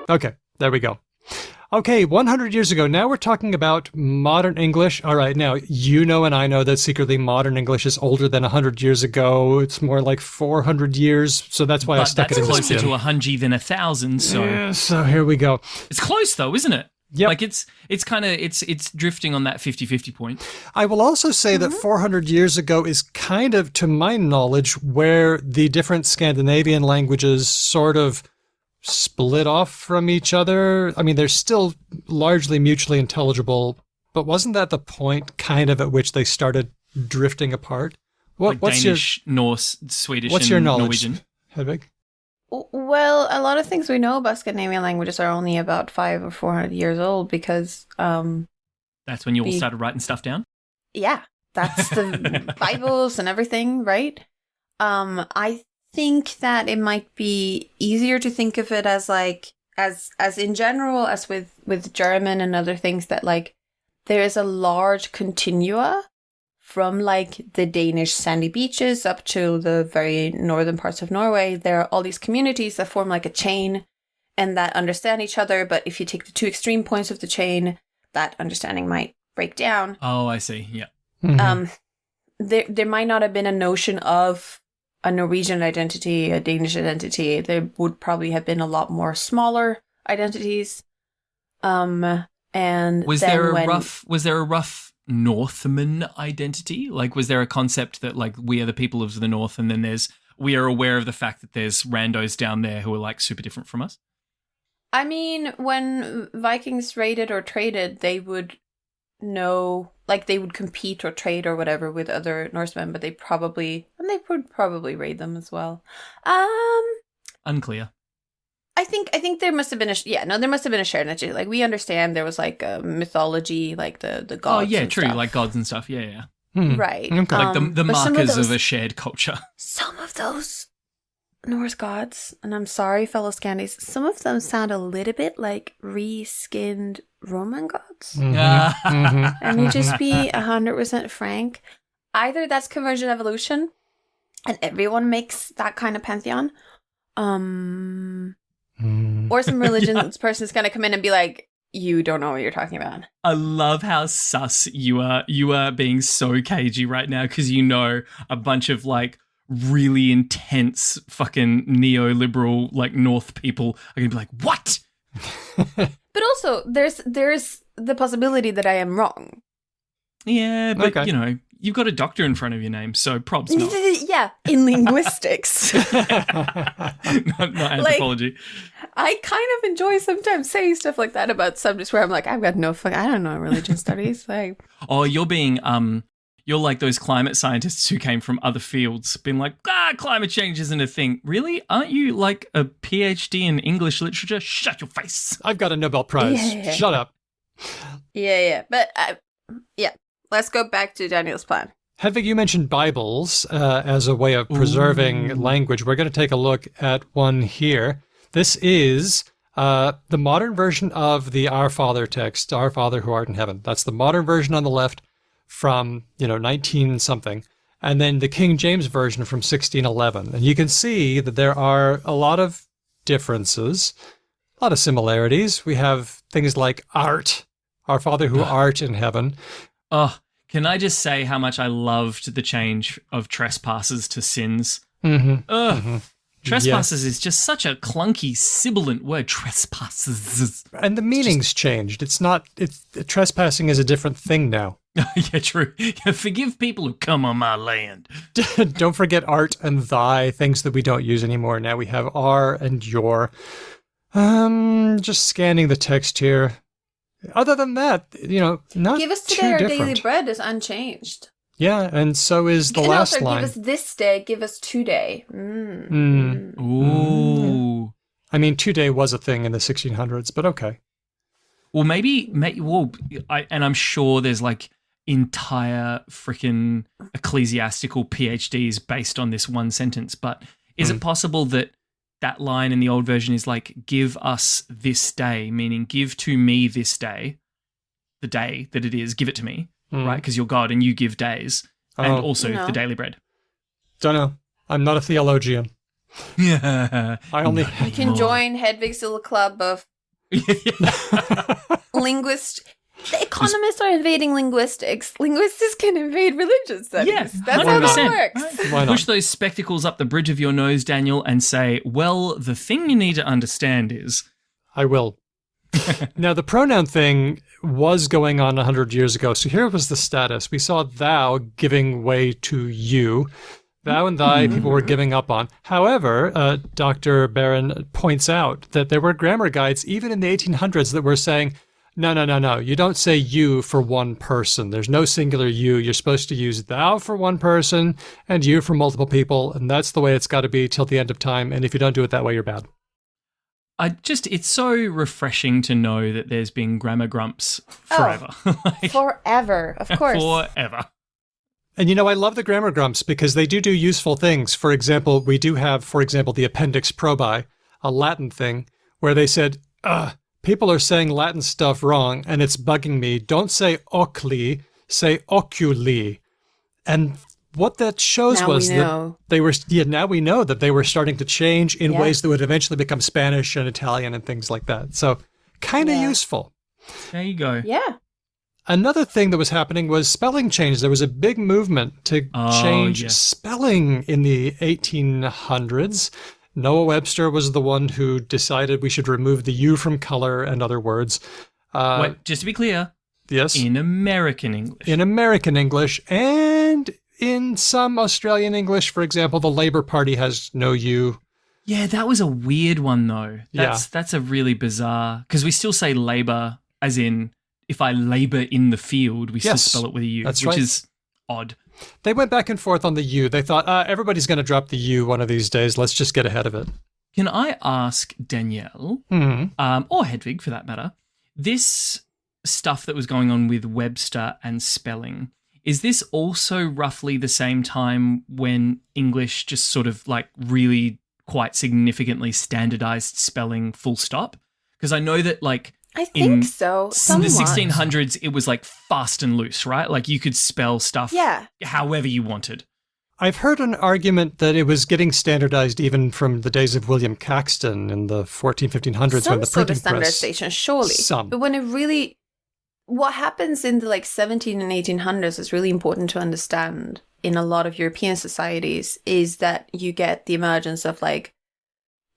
Okay, there we go. Okay, 100 years ago. Now we're talking about modern English. All right, now you know and I know that secretly modern English is older than 100 years ago. It's more like 400 years, so that's why I stuck it in this That's closer to a hunji than 1,000. So yeah, so here we go. It's close though, isn't it? Yep. Like it's kind of it's drifting on that 50-50 point. I will also say that 400 years ago is kind of, to my knowledge, where the different Scandinavian languages sort of split off from each other. I mean, they're still largely mutually intelligible But wasn't that the point kind of at which they started drifting apart? What's Danish, Norse, Swedish, what's and your knowledge, Norwegian? Hedvig? Well, a lot of things we know about Scandinavian languages are only about 500 or 400 years old because, That's when you all started writing stuff down? yeah, that's the Bibles and everything, right? I think that it might be easier to think of it as like, as in general, as with German and other things, that like there is a large continua from like the Danish sandy beaches up to the very northern parts of Norway. There are all these communities that form like a chain and that understand each other. But if you take the two extreme points of the chain, that understanding might break down. Oh, I see. Yeah. Mm-hmm. There might not have been a notion of a Norwegian identity, a Danish identity. There would probably have been a lot more smaller identities. And was there a rough Northman identity? Like, was there a concept that like we are the people of the North, and then we are aware of the fact that there's randos down there who are like super different from us? I mean, when Vikings raided or traded, they would know, like they would compete or trade or whatever with other Norsemen, but they would probably raid them as well. Unclear. I think there must have been there must have been a shared identity. Like we understand there was like a mythology, like the gods. Oh yeah, and true, stuff. like gods and stuff. Yeah, yeah. Right. Okay. Like the but some markers of a shared culture. Some of those Norse gods, and I'm sorry, fellow Scandies, some of them sound a little bit like re-skinned Roman gods. And you just be 100% frank. Either that's convergent evolution, and everyone makes that kind of pantheon, or some religions person is going to come in and be like, you don't know what you're talking about. I love how sus you are. You are being so cagey right now because you know a bunch of like really intense fucking neoliberal like North people are going to be like, what? But also, there's the possibility that I am wrong. Yeah, but Okay. you know, you've got a doctor in front of your name, so probs not. Yeah, in linguistics. not anthropology. I kind of enjoy sometimes saying stuff like that about subjects where I'm like, I've got I don't know religion studies. Like, Oh, you're being you're like those climate scientists who came from other fields, being like, climate change isn't a thing. Really? Aren't you like a PhD in English literature? Shut your face. I've got a Nobel Prize. Yeah. Shut up. yeah. But let's go back to Daniel's plan. Hedvig, you mentioned Bibles as a way of preserving language. We're going to take a look at one here. This is the modern version of the Our Father text, Our Father who art in heaven. That's the modern version on the left from, 19-something. And then the King James version from 1611. And you can see that there are a lot of differences, a lot of similarities. We have things like art, Our Father who art in heaven. Oh, can I just say how much I loved the change of trespasses to sins? Trespasses is just such a clunky, sibilant word. Trespasses. And the meaning's changed. Trespassing is a different thing now. Yeah, true. Forgive people who come on my land. Don't forget art and thy, things that we don't use anymore. Now we have our and your. Just scanning the text here. Other than that, not Give us too today our different. daily bread is unchanged. Yeah, and so is the last also, line. give us this day, give us today. Ooh. I mean, today was a thing in the 1600s, but okay. Well, I'm sure there's like entire freaking ecclesiastical PhDs based on this one sentence, but is it possible that line in the old version is like, give us this day, meaning give to me this day, the day that it is, give it to me, right? Because you're God and you give days, and also the daily bread. Don't know. I'm not a theologian. Yeah. I You can join Hedvig's little club of linguists. The economists are invading linguistics. Linguistics can invade religion studies. Yes, that's how that 100%. works. Right. Why not? Push those spectacles up the bridge of your nose, Daniel, and say, well, the thing you need to understand is... I will. Now, the pronoun thing was going on 100 years ago. So here was the status. We saw thou giving way to you. Thou and thy people were giving up on. However, Dr. Barron points out that there were grammar guides even in the 1800s that were saying, No. You don't say you for one person. There's no singular you. You're supposed to use thou for one person and you for multiple people. And that's the way it's got to be till the end of time. And if you don't do it that way, you're bad. It's so refreshing to know that there's been grammar grumps forever. Forever, of course. Forever. And I love the grammar grumps because they do useful things. For example, we do have, the appendix probi, a Latin thing, where they said, people are saying Latin stuff wrong, and it's bugging me. Don't say oculi, say oculi. And what that shows now was we know. that they were, now we know that they were starting to change in ways that would eventually become Spanish and Italian and things like that. So kind of useful. There you go. Yeah. Another thing that was happening was spelling change. There was a big movement to change spelling in the 1800s. Noah Webster was the one who decided we should remove the U from color and other words. Wait, just to be clear. Yes. In American English. In American English and in some Australian English, for example, the Labour Party has no U. Yeah, that was a weird one though. That's a really bizarre, because we still say labour as in if I labour in the field, we still spell it with a U, which is odd. They went back and forth on the U. They thought, everybody's going to drop the U one of these days. Let's just get ahead of it. Can I ask Danielle, or Hedvig for that matter, this stuff that was going on with Webster and spelling, is this also roughly the same time when English just sort of like really quite significantly standardized spelling full stop? Because I know that like I think so. In the 1600s, it was like fast and loose, right? Like you could spell stuff however you wanted. I've heard an argument that it was getting standardized even from the days of William Caxton in the 1500s when the printing press. Some sort of standardization, surely. Some. But when it really... What happens in the 17 and 1800s is really important to understand in a lot of European societies is that you get the emergence of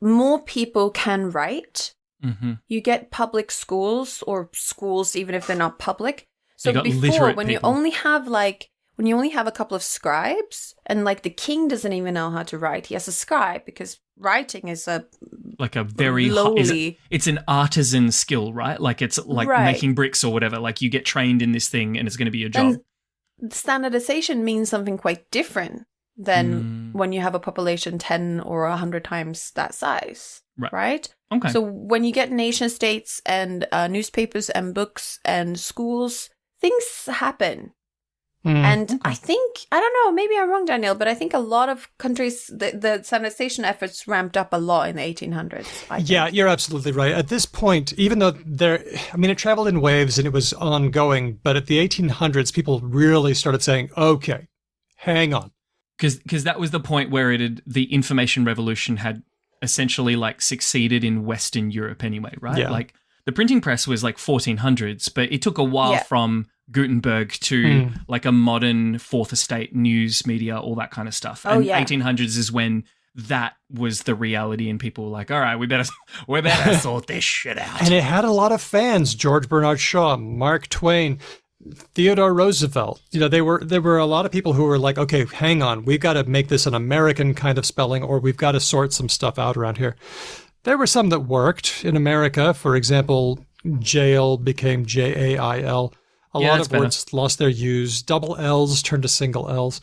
more people can write. Mm-hmm. You get public schools or schools even if they're not public. So you got before when people. you only have a couple of scribes and the king doesn't even know how to write. He has a scribe because writing is a very lowly. It's an artisan skill, right? Like it's like making bricks or whatever. Like you get trained in this thing and it's going to be your job. And standardization means something quite different than when you have a population 10 or 100 times that size, right? Okay. So when you get nation states and newspapers and books and schools, things happen. And I think, I don't know, maybe I'm wrong, Daniel, but I think a lot of countries, the standardization efforts ramped up a lot in the 1800s. Yeah, you're absolutely right. At this point, even though it traveled in waves and it was ongoing, but at the 1800s, people really started saying, okay, hang on. Because that was the point where the information revolution had essentially succeeded in Western Europe anyway, right? Yeah. Like the printing press was 1400s, but it took a while from Gutenberg to a modern fourth estate news media, all that kind of stuff. 1800s is when that was the reality and people were like, all right, we better sort this shit out. And it had a lot of fans, George Bernard Shaw, Mark Twain, Theodore Roosevelt. There were a lot of people who were like, okay, hang on, we've got to make this an American kind of spelling or we've got to sort some stuff out around here. There were some that worked in America. For example, jail became Jail. A lot of words lost their U's. Double L's turned to single L's.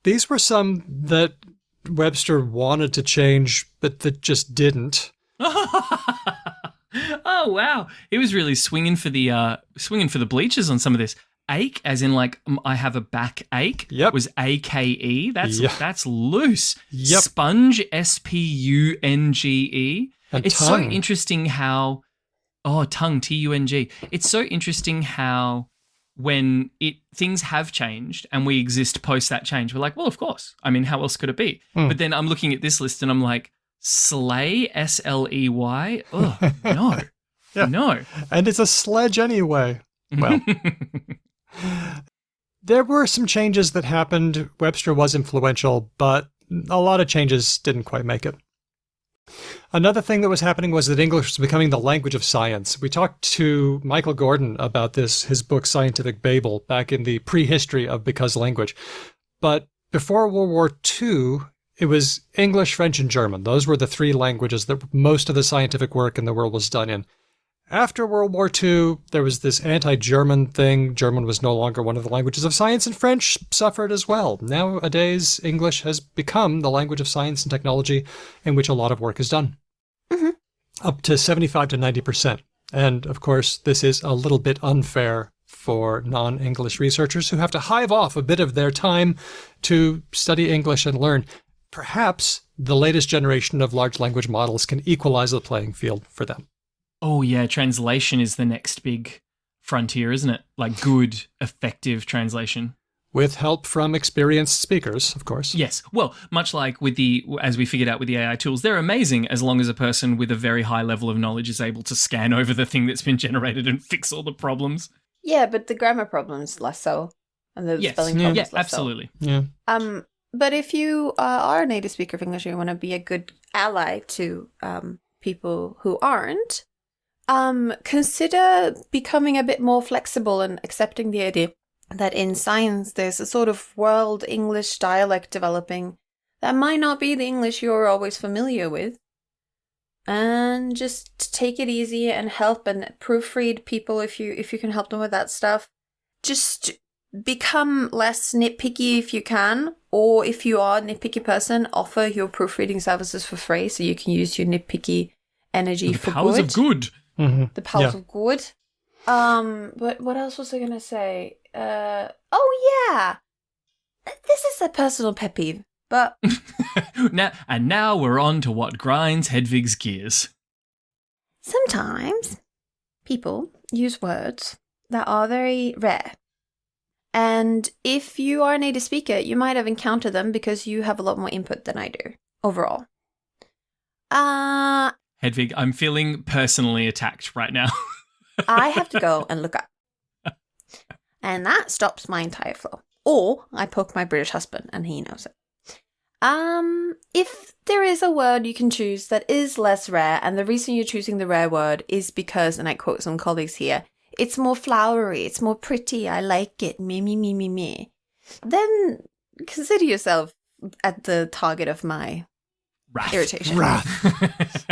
These were some that Webster wanted to change, but that just didn't. Oh wow! He was really swinging for the bleachers on some of this. Ache, as in I have a back ache. Yep. Was AKE. That's loose. Yep. Sponge, SPUNGE. And it's tongue. so interesting how. Oh, tongue, TUNG. It's so interesting how when things have changed and we exist post that change, we're like, well, of course. I mean, how else could it be? But then I'm looking at this list and I'm like, Slay, SLEY? Oh, no. Yeah. No. And it's a sledge anyway. Well, there were some changes that happened. Webster was influential, but a lot of changes didn't quite make it. Another thing that was happening was that English was becoming the language of science. We talked to Michael Gordon about this, his book Scientific Babel, back in the prehistory of Because Language. But before World War II, it was English, French, and German. Those were the three languages that most of the scientific work in the world was done in. After World War II, there was this anti-German thing. German was no longer one of the languages of science, and French suffered as well. Nowadays, English has become the language of science and technology in which a lot of work is done. Mm-hmm. Up to 75 to 90%. And, of course, this is a little bit unfair for non-English researchers who have to hive off a bit of their time to study English and learn. Perhaps the latest generation of large language models can equalize the playing field for them. Oh, yeah, translation is the next big frontier, isn't it? Like good, effective translation. With help from experienced speakers, of course. Yes. Well, much like as we figured out with the AI tools, they're amazing as long as a person with a very high level of knowledge is able to scan over the thing that's been generated and fix all the problems. Yeah, but the grammar problems less so. And the spelling problems less absolutely. so. Yeah. But if you are a native speaker of English and you want to be a good ally to people who aren't, consider becoming a bit more flexible and accepting the idea that in science there's a sort of world English dialect developing that might not be the English you're always familiar with. And just take it easy and help and proofread people if you can help them with that stuff. Just become less nitpicky if you can, or if you are a nitpicky person, offer your proofreading services for free so you can use your nitpicky energy for good. The powers of good. Mm-hmm. The powers of good. But what else was I going to say? Oh yeah! This is a personal pet peeve, but... now we're on to what grinds Hedvig's gears. Sometimes people use words that are very rare. And if you are a native speaker, you might have encountered them because you have a lot more input than I do, overall. Hedvig, I'm feeling personally attacked right now. I have to go and look up. And that stops my entire flow. Or I poke my British husband and he knows it. If there is a word you can choose that is less rare, and the reason you're choosing the rare word is because, and I quote some colleagues here, it's more flowery, it's more pretty, I like it, me, then consider yourself at the target of my irritation. Wrath.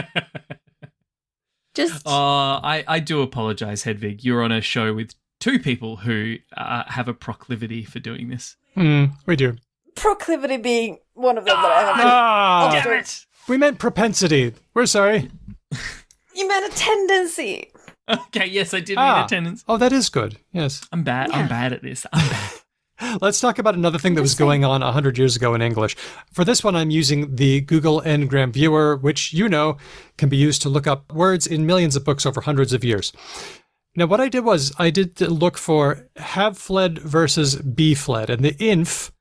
Just... I do apologise, Hedvig. You're on a show with two people who have a proclivity for doing this. We do. Proclivity being one of them that I have to... Damn it! We meant propensity. We're sorry. You meant a tendency. Okay, yes, I did mean attendance. Oh, that is good. Yes. I'm bad. Yeah. I'm bad at this. I'm bad. Let's talk about another thing that was going on 100 years ago in English. For this one, I'm using the Google Ngram Viewer, which, can be used to look up words in millions of books over hundreds of years. Now, what I did was I did look for have fled versus be fled, and the inf,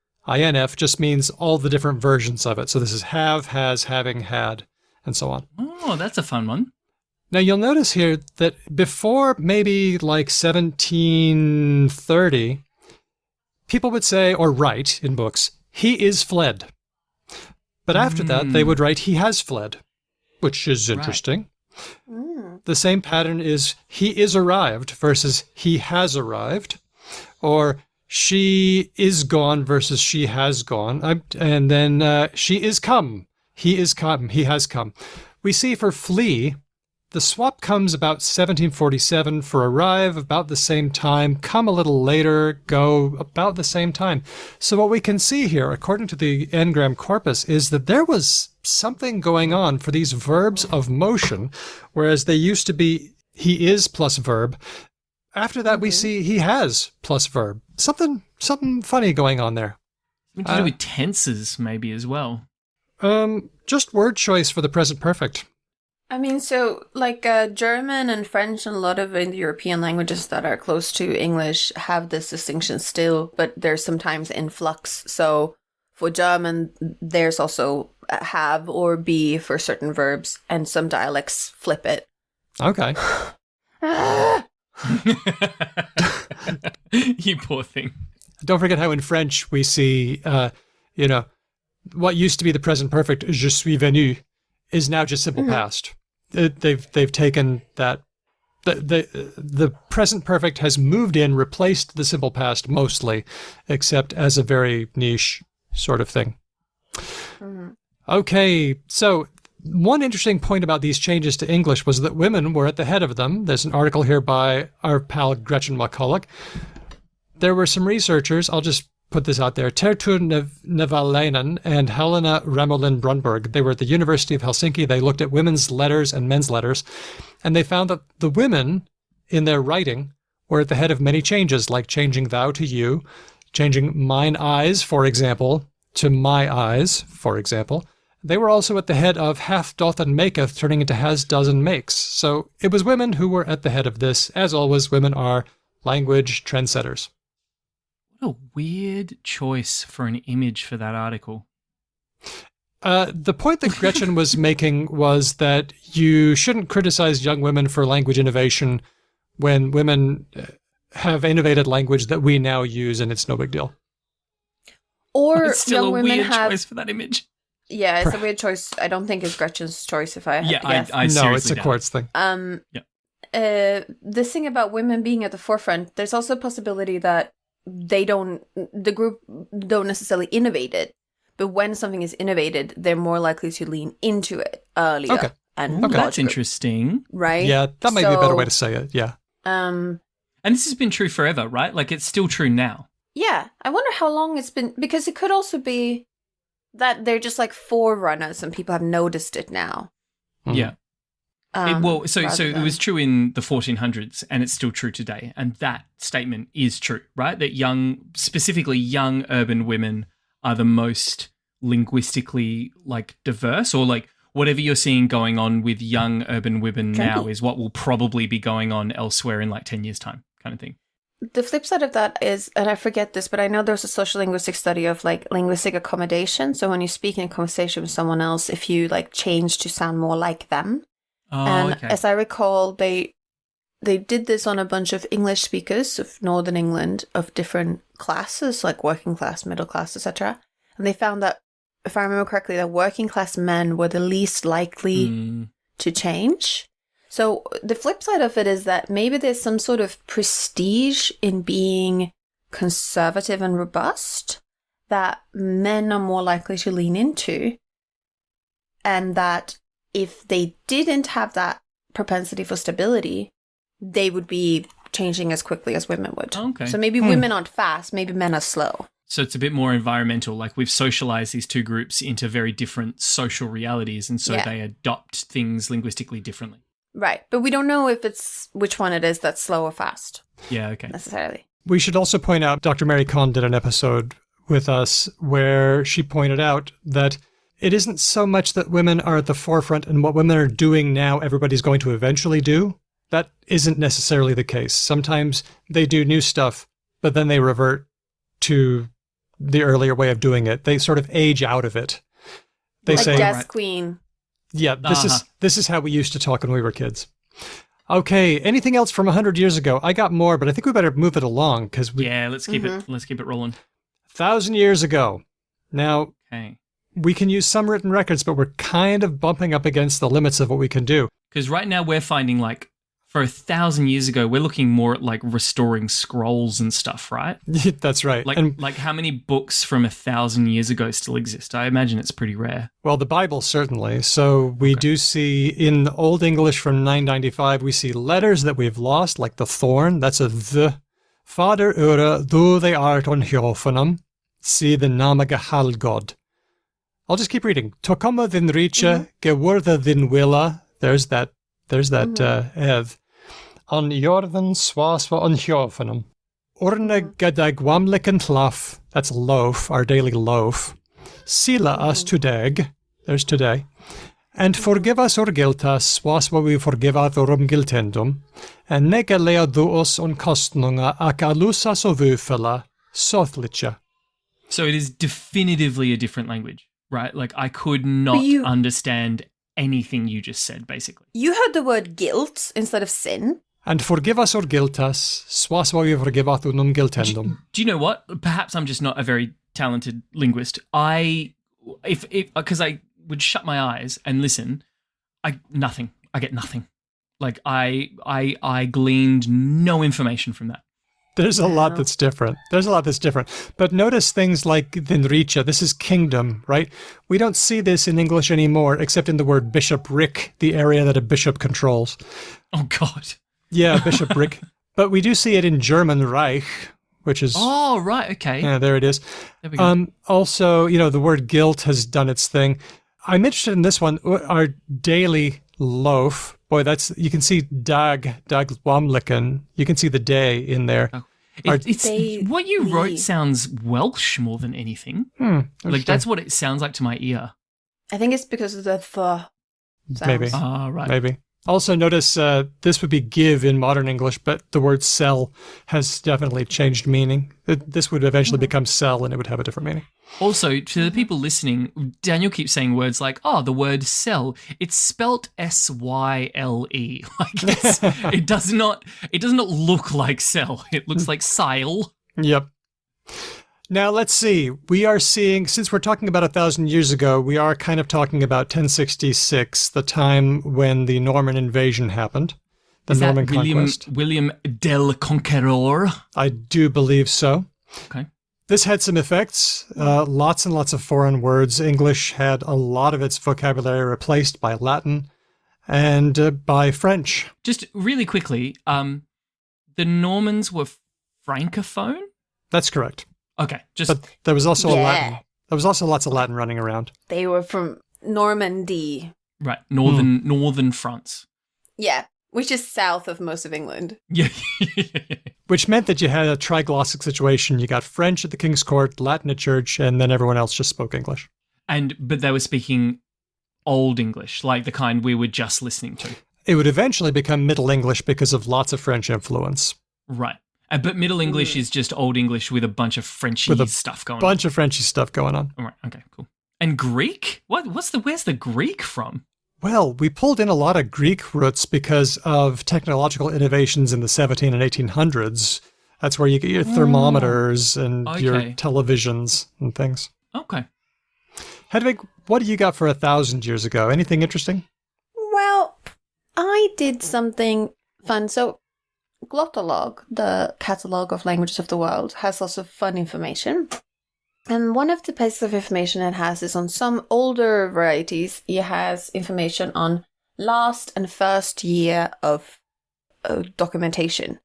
just means all the different versions of it. So this is have, has, having, had, and so on. Oh, that's a fun one. Now, you'll notice here that before maybe like 1730, people would say, or write in books, he is fled. But after that, they would write, he has fled, which is interesting. Mm. The same pattern is he is arrived versus he has arrived, or she is gone versus she has gone, and then she is come, he is come, he has come. We see for flee, the swap comes about 1747, for arrive about the same time, come a little later, go about the same time. So what we can see here, according to the Ngram corpus, is that there was something going on for these verbs of motion, whereas they used to be he is plus verb. After that, we see he has plus verb. Something funny going on there. Something to do with tenses, maybe, as well. Just word choice for the present perfect. I mean, so like German and French and a lot of Indo-European languages that are close to English have this distinction still, but there's sometimes influx. So for German, there's also have or be for certain verbs, and some dialects flip it. Okay. You poor thing. Don't forget how in French we see, what used to be the present perfect, je suis venu, is now just simple past. They've taken that. The present perfect has moved in, replaced the simple past mostly, except as a very niche sort of thing. Okay, so one interesting point about these changes to English was that women were at the head of them. There's an article here by our pal Gretchen McCulloch. There were some researchers, I'll just put this out there, Terttu Nevalainen and Helena Remolin Brunberg. They were at the University of Helsinki. They looked at women's letters and men's letters, and they found that the women in their writing were at the head of many changes, like changing thou to you, changing mine eyes, for example, to my eyes, for example. They were also at the head of hath, doth, and maketh, turning into has, does, and makes. So it was women who were at the head of this. As always, women are language trendsetters. What a weird choice for an image for that article. The point that Gretchen was making was that you shouldn't criticize young women for language innovation when women have innovated language that we now use, and it's no big deal. Or It's still young a women weird have. choice for that image. Yeah, it's a weird choice. I don't think it's Gretchen's choice. If I had to guess. I No, seriously it's a doubt quartz thing. This thing about women being at the forefront, there's also a possibility that the group don't necessarily innovate it, but when something is innovated, they're more likely to lean into it earlier. Okay. And Ooh, Okay. that's interesting. right? Yeah, that might be a better way to say it. Yeah. And this has been true forever, right? Like, it's still true now. Yeah, I wonder how long it's been, because it could also be that they're just like forerunners and people have noticed it now. Mhm. Yeah. So rather it than- was true in the 1400s, and it's still true today. And that statement is true, right? That specifically young urban women are the most linguistically like diverse, or like whatever you're seeing going on with young urban women now Trendy. is what will probably be going on elsewhere in like 10 years' time, kind of thing. The flip side of that is, and I forget this, but I know there's a social linguistic study of like linguistic accommodation. So when you speak in a conversation with someone else, if you like change to sound more like them. Oh, And okay. as I recall, they did this on a bunch of English speakers of Northern England of different classes, like working class, middle class, etc. And they found that, if I remember correctly, that working class men were the least likely to change. So the flip side of it is that maybe there's some sort of prestige in being conservative and robust that men are more likely to lean into, and that if they didn't have that propensity for stability, they would be changing as quickly as women would. Okay. So maybe women aren't fast, maybe men are slow. So it's a bit more environmental. Like, we've socialized these two groups into very different social realities, and so Yeah. they adopt things linguistically differently. Right. But we don't know if it's which one it is that's slow or fast Yeah, okay. necessarily. We should also point out Dr. Mary Kahn did an episode with us where she pointed out that it isn't so much that women are at the forefront and what women are doing now everybody's going to eventually do. That isn't necessarily the case. Sometimes they do new stuff, but then they revert to the earlier way of doing it. They sort of age out of it. They Like say, Desk Right. Queen. yeah, this is how we used to talk when we were kids. Okay, anything else from 100 years ago? I got more, but I think we better move it along because Yeah, let's keep it rolling. 1,000 years ago. Now, Okay. we can use some written records, but we're kind of bumping up against the limits of what we can do. Because right now we're finding, like, for 1,000 years ago, we're looking more at like restoring scrolls and stuff, right? That's right. Like, And, like how many books from 1,000 years ago still exist? I imagine it's pretty rare. well, the Bible, certainly. So we do see in Old English from 995, we see letters that we've lost, like the thorn. That's a the. Fader ura, though they art on hjofanum, see the namage halgod. I'll just keep reading. Tokoma thin richa, gewurda thin willa. There's that ev. On jordan swaswa on hjofanum. Orne gadagwamlik tlaf. That's loaf, our daily loaf. Sila us todag. There's today. And forgive us our guiltas, swaswa we forgive athorum giltendum. And nega lea duos on kostnunga ac alusas ovufela, sothlicha. So it is definitively a different language, right? Like, I could not But you- understand anything you just said, basically. You heard the word guilt instead of sin. And forgive us our guiltas, swaswa we forgive athorum giltendum. Do you know what? Perhaps I'm just not a very talented linguist. Because I would shut my eyes and listen, I get nothing. Like, I gleaned no information from that. There's a lot Wow. that's different. But notice things like Vinricha. This is kingdom, right? We don't see this in English anymore, except in the word bishopric, the area that a bishop controls. Oh God. Yeah, bishopric. But we do see it in German Reich, which is, Oh right. Okay. yeah, there it is. There we go. Also, the word guilt has done its thing. I'm interested in this one. Our daily loaf. Boy, you can see Dagwamliken. You can see the day in there. Oh. Our- It's what you wrote sounds Welsh more than anything. Like that's what it sounds like to my ear. I think it's because of the sounds. Maybe. Ah, right. Maybe. Also, notice this would be give in modern English, but the word sell has definitely changed meaning. This would eventually become sell, and it would have a different meaning. Also, to the people listening, Daniel keeps saying words like, the word sell. It's spelt Syle. Like it does not look like sell. It looks like sile. Yep. Now, let's see. We are seeing, since we're talking about 1,000 years ago, we are kind of talking about 1066, the time when the Norman invasion happened, the Is Norman that conquest. William del Conqueror? I do believe so. Okay. This had some effects, lots and lots of foreign words. English had a lot of its vocabulary replaced by Latin and by French. Just really quickly, the Normans were francophone? That's correct. Okay, just But there was also a Yeah. Latin. There was also lots of Latin running around. They were from Normandy. right, northern France. Yeah, which is south of most of England. Yeah. Which meant that you had a triglossic situation. You got French at the King's Court, Latin at church, and then everyone else just spoke English. But they were speaking Old English, like the kind we were just listening to. It would eventually become Middle English because of lots of French influence. Right. But Middle English is just Old English with a bunch of Frenchy stuff going on. Bunch of Frenchy stuff going on. All right, okay, cool. And Greek? Where's the Greek from? Well, we pulled in a lot of Greek roots because of technological innovations in the 17 and 1800s. That's where you get your thermometers and your Okay. televisions and things. Okay. Hedwig, what do you got for 1,000 years ago? Anything interesting? Well, I did something fun. So, Glottolog, the catalogue of languages of the world, has lots of fun information. And one of the pieces of information it has is on some older varieties, it has information on last and first year of documentation.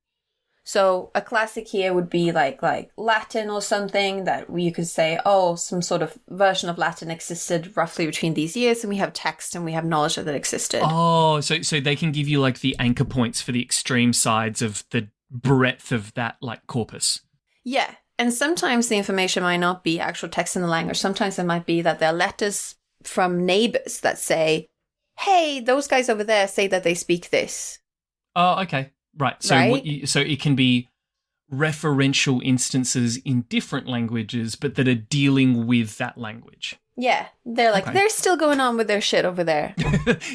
So a classic here would be like Latin or something that you could say, some sort of version of Latin existed roughly between these years, and we have text and we have knowledge that it existed. Oh, so they can give you like the anchor points for the extreme sides of the breadth of that like corpus. Yeah. And sometimes the information might not be actual text in the language. Sometimes it might be that there are letters from neighbors that say, hey, those guys over there say that they speak this. Oh, okay. Right. So Right? So it can be referential instances in different languages, but that are dealing with that language. Yeah. They're like, Okay. they're still going on with their shit over there.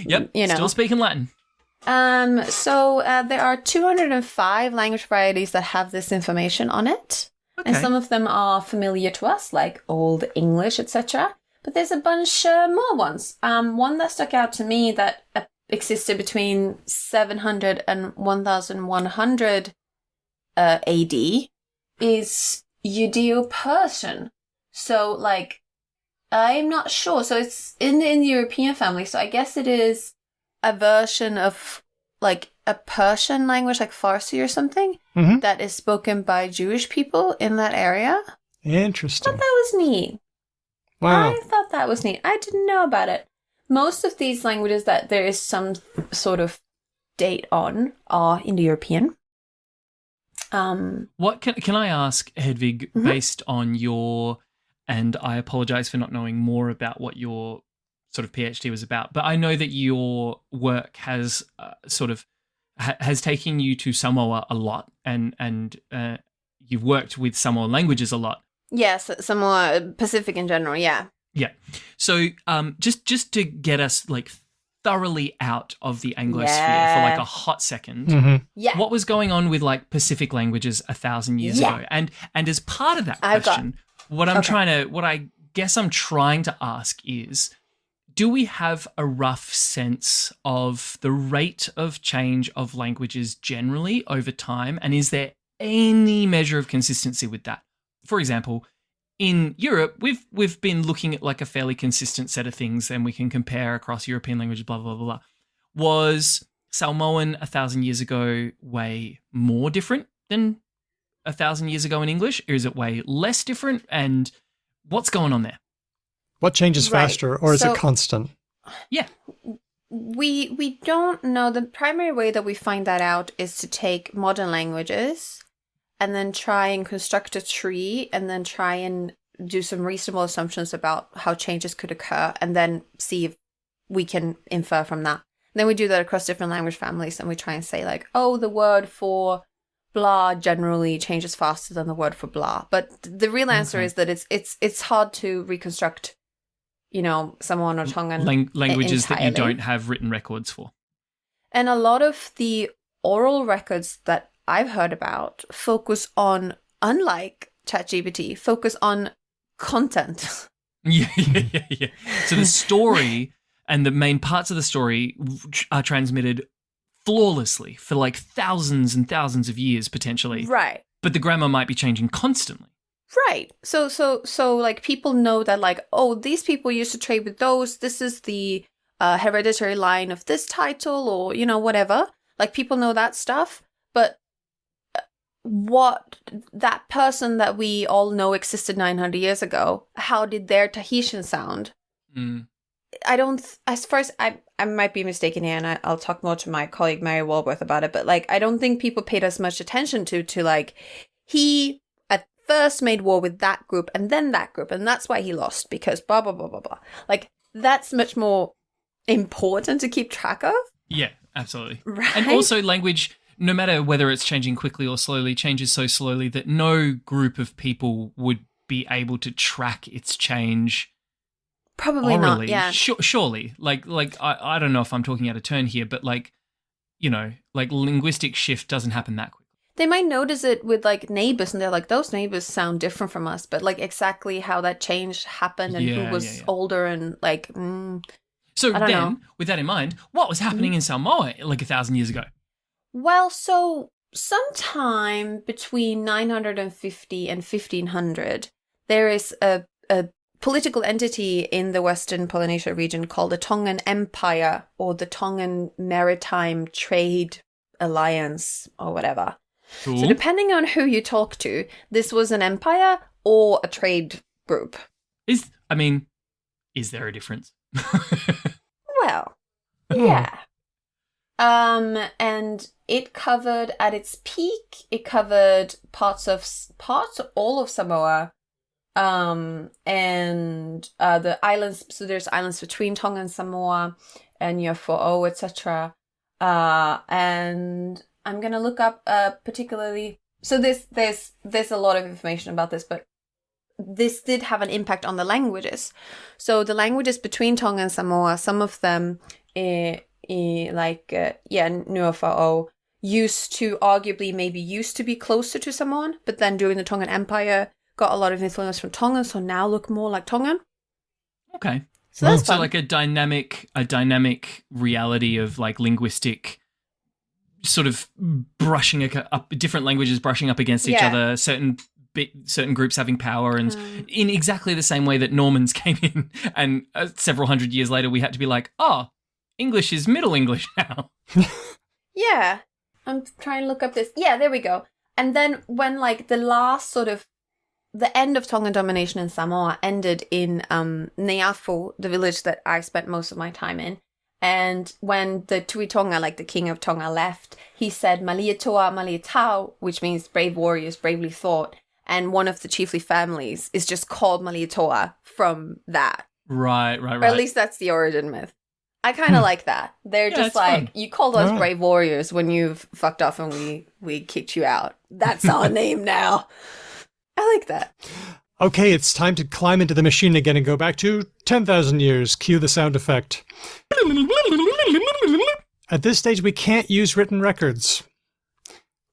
Yep. You know. Still speaking Latin. So there are 205 language varieties that have this information on it. Okay. And some of them are familiar to us, like Old English, etc. But there's a bunch more ones. One that stuck out to me that existed between 700 and 1100 AD is Judeo-Persian. So, like, I'm not sure. So it's in the European family. So I guess it is a version of, like, a Persian language, like Farsi or something, that is spoken by Jewish people in that area. I Interesting. thought that was neat. Wow. I thought that was neat. I didn't know about it. Most of these languages that there is some sort of date on are Indo-European. What can I ask, Hedvig, based on your, and I apologize for not knowing more about what your sort of PhD was about, but I know that your work has has taken you to Samoa a lot, and you've worked with Samoan languages a lot. Yes, some more Pacific in general, yeah. Yeah. So just to get us like thoroughly out of the Anglosphere for like a hot second, Yeah. what was going on with like Pacific languages 1,000 years ago? And as part of that I've got- question, what I guess I'm trying to ask is, do we have a rough sense of the rate of change of languages generally over time? And is there any measure of consistency with that. For example, in Europe, we've been looking at like a fairly consistent set of things, and we can compare across European languages, blah, blah, blah, blah. Was Samoan 1,000 years ago way more different than 1,000 years ago in English? Or is it way less different? And what's going on there? What changes faster, or is it constant? Yeah. We don't know. The primary way that we find that out is to take modern languages and then try and construct a tree and then try and do some reasonable assumptions about how changes could occur and then see if we can infer from that. And then we do that across different language families, and we try and say like, oh, the word for blah generally changes faster than the word for blah. But the real answer is that it's hard to reconstruct, Samoan or Tongan languages entirely. that you don't have written records for. And a lot of the oral records that I've heard about focus on, unlike ChatGPT, focus on content. Yeah. So the story and the main parts of the story are transmitted flawlessly for like thousands and thousands of years potentially. Right. But the grammar might be changing constantly. Right. So like people know that like, oh, these people used to trade with those. This is the hereditary line of this title, or, whatever. Like people know that stuff. But what that person that we all know existed 900 years ago, how did their Tahitian sound? I don't, as far as I might be mistaken here, and I'll talk more to my colleague Mary Walworth about it, but like, I don't think people paid as much attention to like, he at first made war with that group and then that group, and that's why he lost, because blah, blah, blah, blah, blah. Like, that's much more important to keep track of. Yeah, absolutely. Right? And also language, no matter whether it's changing quickly or slowly, changes so slowly that no group of people would be able to track its change. Probably orally. not, yeah. Surely. Like I don't know if I'm talking out of turn here, but like, like linguistic shift doesn't happen that quickly. They might notice it with like neighbors, and they're like, those neighbors sound different from us, but like exactly how that change happened and who was older and like, So I don't then, know. With that in mind, what was happening in Samoa like 1,000 years ago? Well, so sometime between 950 and 1500, there is a political entity in the Western Polynesia region called the Tongan Empire, or the Tongan Maritime Trade Alliance, or whatever. Cool. So depending on who you talk to, this was an empire or a trade group. Is there a difference? Well, yeah. And it covered, at its peak, it covered parts of all of Samoa, and the islands. So there's islands between Tonga and Samoa, and Fo'o, etc. And I'm gonna look up particularly. So there's a lot of information about this, but this did have an impact on the languages. So the languages between Tonga and Samoa, some of them, Nuafa'o, used to be closer to Samoan, but then during the Tongan Empire, got a lot of influence from Tongan, so now look more like Tongan. Okay. So that's fun. So like a dynamic reality of like linguistic sort of brushing up, different languages brushing up against each other, certain groups having power, and in exactly the same way that Normans came in, and several hundred years later we had to be like, oh, English is Middle English now. Yeah. I'm trying to look up this. Yeah, there we go. And then when like the end of Tongan domination in Samoa ended in Neafu, the village that I spent most of my time in. And when the Tui Tonga, like the king of Tonga, left, he said Malietoa Malietau, which means brave warriors, bravely fought. And one of the chiefly families is just called Malietoa from that. Right. Or at least that's the origin myth. I kind of like that. They're just like, fun. You called us brave warriors when you've fucked off and we kicked you out. That's our name now. I like that. Okay, it's time to climb into the machine again and go back to 10,000 years. Cue the sound effect. At this stage, we can't use written records.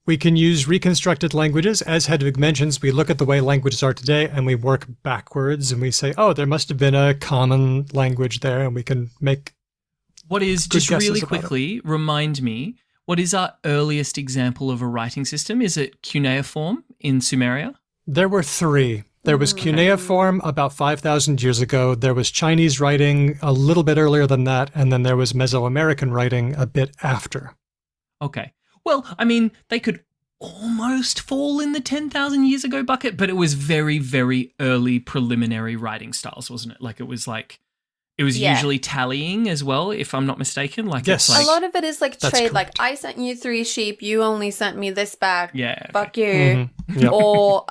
We can use reconstructed languages. As Hedvig mentions, we look at the way languages are today and we work backwards and we say, oh, there must have been a common language there, and we can make what is, just really quickly, remind me, What is our earliest example of a writing system? Is it cuneiform in Sumeria? There were three. There was cuneiform about 5,000 years ago. There was Chinese writing a little bit earlier than that. And then there was Mesoamerican writing a bit after. Okay. Well, I mean, they could almost fall in the 10,000 years ago bucket, but it was very, very early preliminary writing styles, wasn't it? It was usually tallying as well, if I'm not mistaken. Yes. A lot of it is like trade. correct. Like, I sent you 3 sheep, you only sent me this back. Yeah. Okay. Fuck you. Mm-hmm. Yep. Or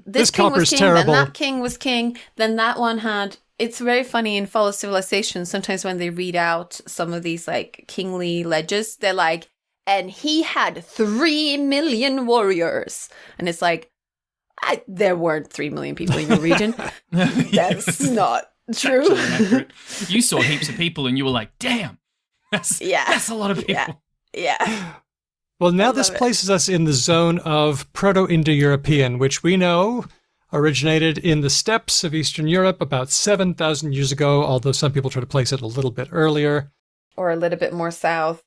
this king copper's was king, terrible. then that king was king, then that one had... It's very funny in Fall of Civilization, sometimes when they read out some of these like kingly ledges, they're like, and he had 3 million warriors. And it's like, there weren't 3 million people in your region. That's not true. You saw heaps of people and you were like, damn, that's a lot of people. Yeah. Well, now this places us in the zone of Proto-Indo-European, which we know originated in the steppes of Eastern Europe about 7,000 years ago, although some people try to place it a little bit earlier. Or a little bit more south.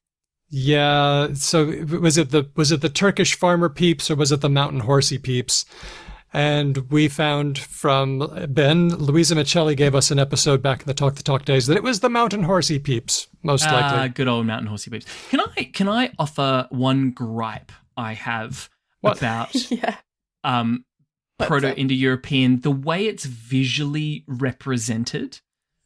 Yeah, so was it the Turkish farmer peeps or was it the mountain horsey peeps? And we found from Ben, Louisa Michelli gave us an episode back in the Talk days that it was the mountain horsey peeps, most likely. Good old mountain horsey peeps. Can I offer one gripe I have about Proto-Indo-European, the way it's visually represented?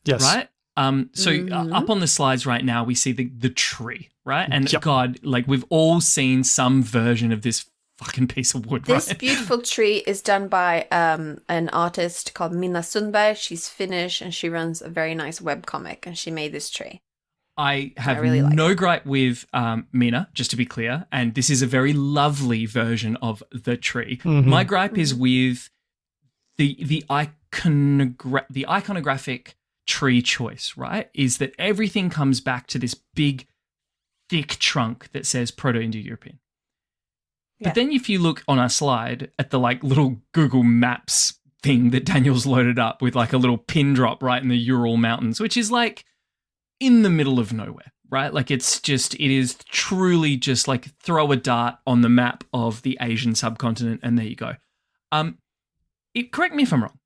Yes. Right? Up on the slides right now, we see the tree, right? And God, like we've all seen some version of this fucking piece of wood, This right? beautiful tree is done by an artist called Minna Sundberg. She's Finnish and she runs a very nice webcomic and she made this tree. I have really like no gripe with Mina, just to be clear, and this is a very lovely version of the tree. Mm-hmm. My gripe is with the iconographic tree choice, right? Is that everything comes back to this big, thick trunk that says Proto-Indo-European. But then if you look on our slide at the like little Google Maps thing that Daniel's loaded up with like a little pin drop right in the Ural Mountains, which is like in the middle of nowhere, right? Like it is truly just like throw a dart on the map of the Asian subcontinent and there you go. Correct me if I'm wrong.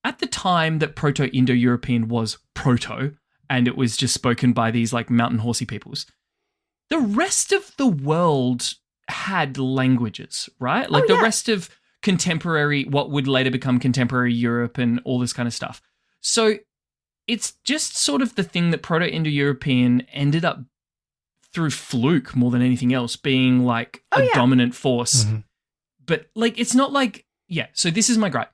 At the time that Proto-Indo-European was proto and it was just spoken by these like mountain horsey peoples, the rest of the world had languages, right? Like the rest of contemporary, what would later become contemporary Europe and all this kind of stuff. So it's just sort of the thing that Proto-Indo-European ended up through fluke more than anything else being like a dominant force. Mm-hmm. But like, it's not like, so this is my gripe,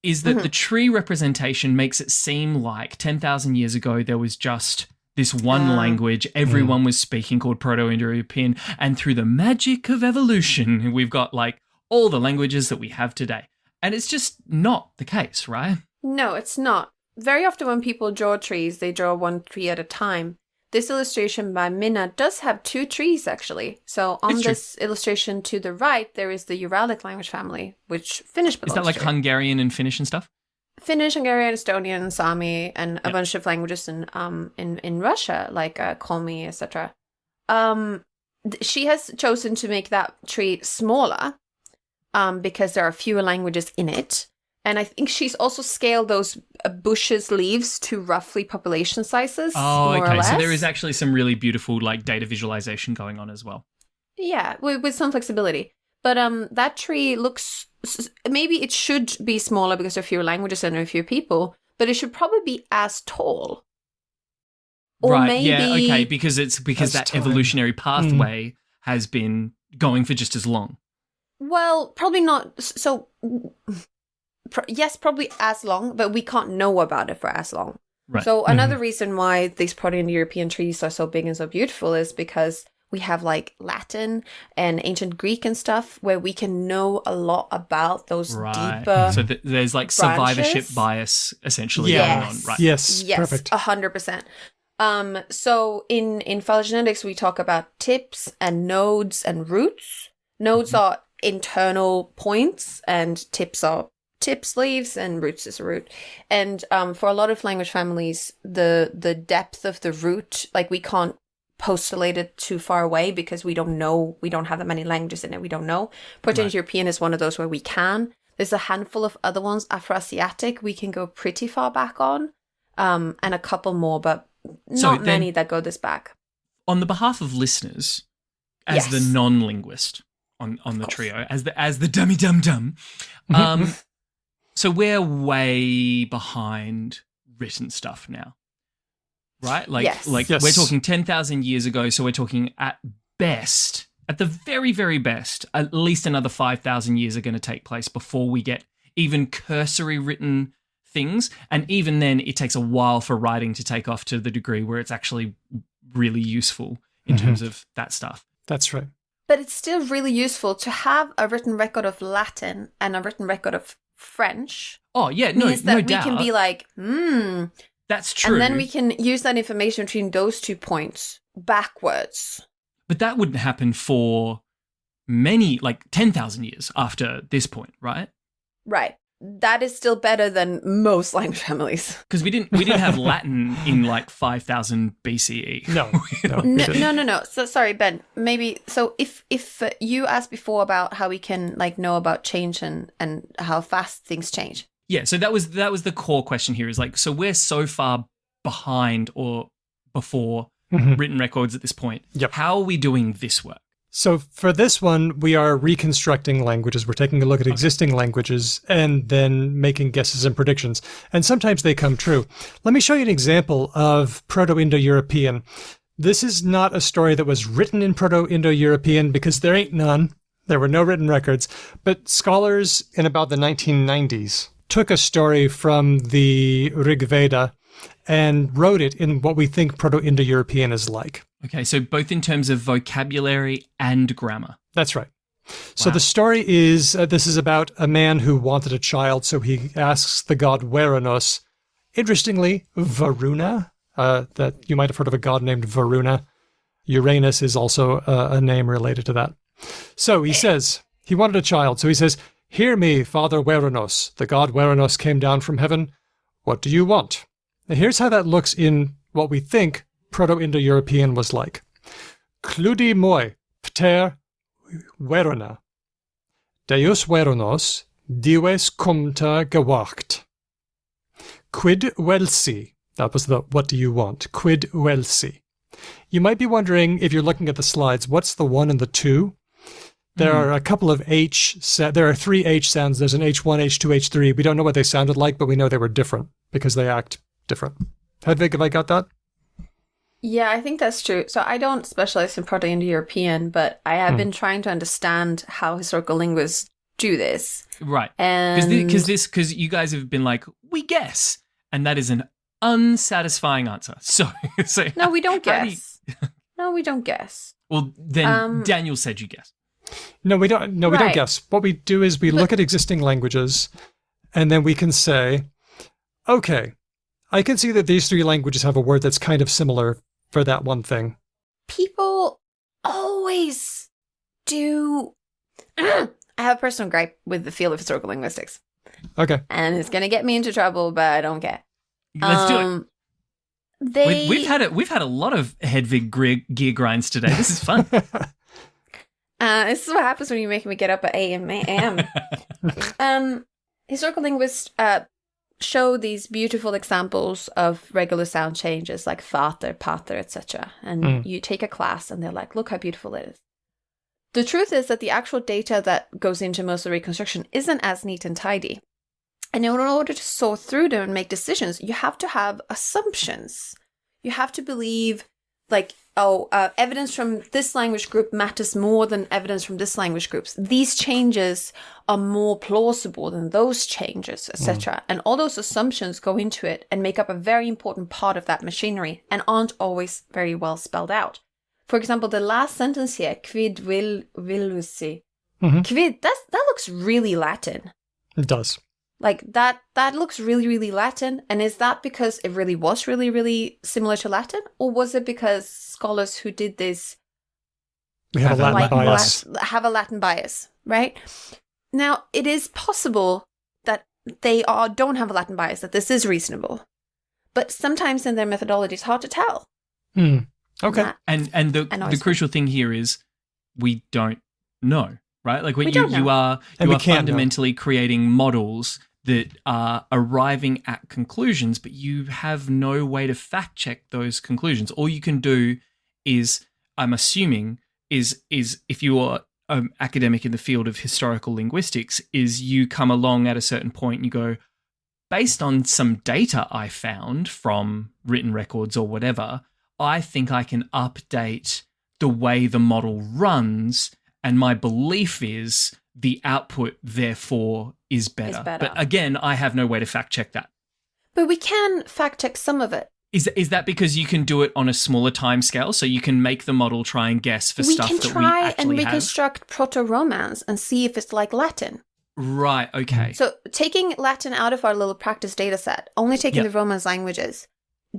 is that the tree representation makes it seem like 10,000 years ago there was just this one language everyone was speaking called Proto-Indo-European, and through the magic of evolution, we've got like all the languages that we have today. And it's just not the case, right? No, it's not. Very often when people draw trees, they draw one tree at a time. This illustration by Minna does have 2 trees, actually. So on this illustration to the right, there is the Uralic language family, which Finnish belongs to. Is that like Hungarian and Finnish and stuff? Finnish, Hungarian, Estonian, Sami, and a bunch of languages in Russia, like Komi, etc. She has chosen to make that tree smaller because there are fewer languages in it. And I think she's also scaled those bushes' leaves to roughly population sizes. Oh, more okay. or less. So there is actually some really beautiful like data visualization going on as well. Yeah, with some flexibility. But that tree looks... Maybe it should be smaller because there are fewer languages and there are fewer people, but it should probably be as tall. Or right, maybe... yeah, okay, because that evolutionary pathway has been going for just as long. Well, probably not. So, yes, probably as long, but we can't know about it for as long. Right. So another reason why these Proto-Indo-European trees are so big and so beautiful is because we have like Latin and ancient Greek and stuff where we can know a lot about those deeper So there's like survivorship bias essentially going on, right? Yes, yes, perfect. 100%. So in phylogenetics, we talk about tips and nodes and roots. Nodes are internal points and tips are tips, leaves, and roots is a root. And for a lot of language families, the depth of the root, like we can't postulated too far away because we don't know, we don't have that many languages in it, we don't know. Proto-Indo-European is one of those where we can. There's a handful of other ones. Afro-Asiatic, we can go pretty far back on, and a couple more, but not many that go this back. On the behalf of listeners, as the non-linguist on the trio, as the dummy dum dum, so we're way behind written stuff now, right? Like, Yes. We're talking 10,000 years ago, so we're talking at best, at the very, very best, at least another 5,000 years are going to take place before we get even cursory written things. And even then, it takes a while for writing to take off to the degree where it's actually really useful in terms of that stuff. That's right. But it's still really useful to have a written record of Latin and a written record of French. Oh, yeah, means that no we doubt. can be like, That's true. And then we can use that information between those 2 points backwards. But that wouldn't happen for many, 10,000 years after this point, right? Right. That is still better than most language families. Because we didn't have Latin in 5,000 BCE. No. So sorry, Ben. Maybe so. If you asked before about how we can know about change and how fast things change. Yeah. So that was the core question here. Is so we're so far behind or before written records at this point. Yep. How are we doing this work? So for this one, we are reconstructing languages. We're taking a look at existing languages and then making guesses and predictions. And sometimes they come true. Let me show you an example of Proto-Indo-European. This is not a story that was written in Proto-Indo-European because there ain't none. There were no written records. But scholars in about the 1990s took a story from the Rig Veda and wrote it in what we think Proto-Indo-European is like. Okay, so both in terms of vocabulary and grammar. That's right. So the story is, this is about a man who wanted a child, so he asks the god Weranos. Interestingly, Varuna, that you might have heard of a god named Varuna. Uranus is also a name related to that. So he says, he wanted a child, so he says, "Hear me, Father Weranos." The god Weranos came down from heaven. "What do you want?" Now here's how that looks in what we think Proto-Indo-European was like. "Cludi moi, pter Werona. Deus Weranos, dives cumta gewacht. Quid welsi." That was the "what do you want?" Quid welsi. You might be wondering, if you're looking at the slides, what's the 1 and the 2? There are a couple of there are 3 H sounds. There's an H1, H2, H3. We don't know what they sounded like, but we know they were different because they act different. Hedvig, have I got that? Yeah, I think that's true. So I don't specialize in Proto-Indo-European, but I have been trying to understand how historical linguists do this. Right. And Because you guys have been like, we guess. And that is an unsatisfying answer. So no, we don't guess. No, we don't guess. Well, then Daniel said you guess. No, we don't. No, we don't guess. What we do is we look at existing languages, and then we can say, okay, I can see that these 3 languages have a word that's kind of similar for that one thing. People always do. I have a personal gripe with the field of historical linguistics. Okay. And it's going to get me into trouble, but I don't care. Let's do it. We've had a lot of Hedvig gear grinds today. This is fun. This is what happens when you make me get up at 8 a.m. Historical linguists show these beautiful examples of regular sound changes like father, pater, etc. And you take a class and they're like, look how beautiful it is. The truth is that the actual data that goes into most of the reconstruction isn't as neat and tidy. And in order to sort through them and make decisions, you have to have assumptions. You have to believe, evidence from this language group matters more than evidence from this language group. These changes are more plausible than those changes, etc. And all those assumptions go into it and make up a very important part of that machinery and aren't always very well spelled out. For example, the last sentence here, quid villusi. Quid, that looks really Latin. It does. That looks really, really Latin. And is that because it really was really, really similar to Latin? Or was it because scholars who did this have a Latin bias? Have a Latin bias, right? Now, it is possible that they don't have a Latin bias, that this is reasonable. But sometimes in their methodology, it's hard to tell. Okay. And the crucial thing here is we don't know, right? Like when don't you know. are can't know. fundamentally creating models that are arriving at conclusions, but you have no way to fact check those conclusions. All you can do is, I'm assuming, is if you are an academic in the field of historical linguistics, is you come along at a certain point and you go, based on some data I found from written records or whatever, I think I can update the way the model runs, and my belief is the output, therefore, is better. But again, I have no way to fact check that. But we can fact check some of it. Is that because you can do it on a smaller time scale, so you can make the model try and guess for stuff that we actually have? We can try and reconstruct Proto-Romance and see if it's like Latin. Right, okay. So taking Latin out of our little practice data set, only taking the Romance languages,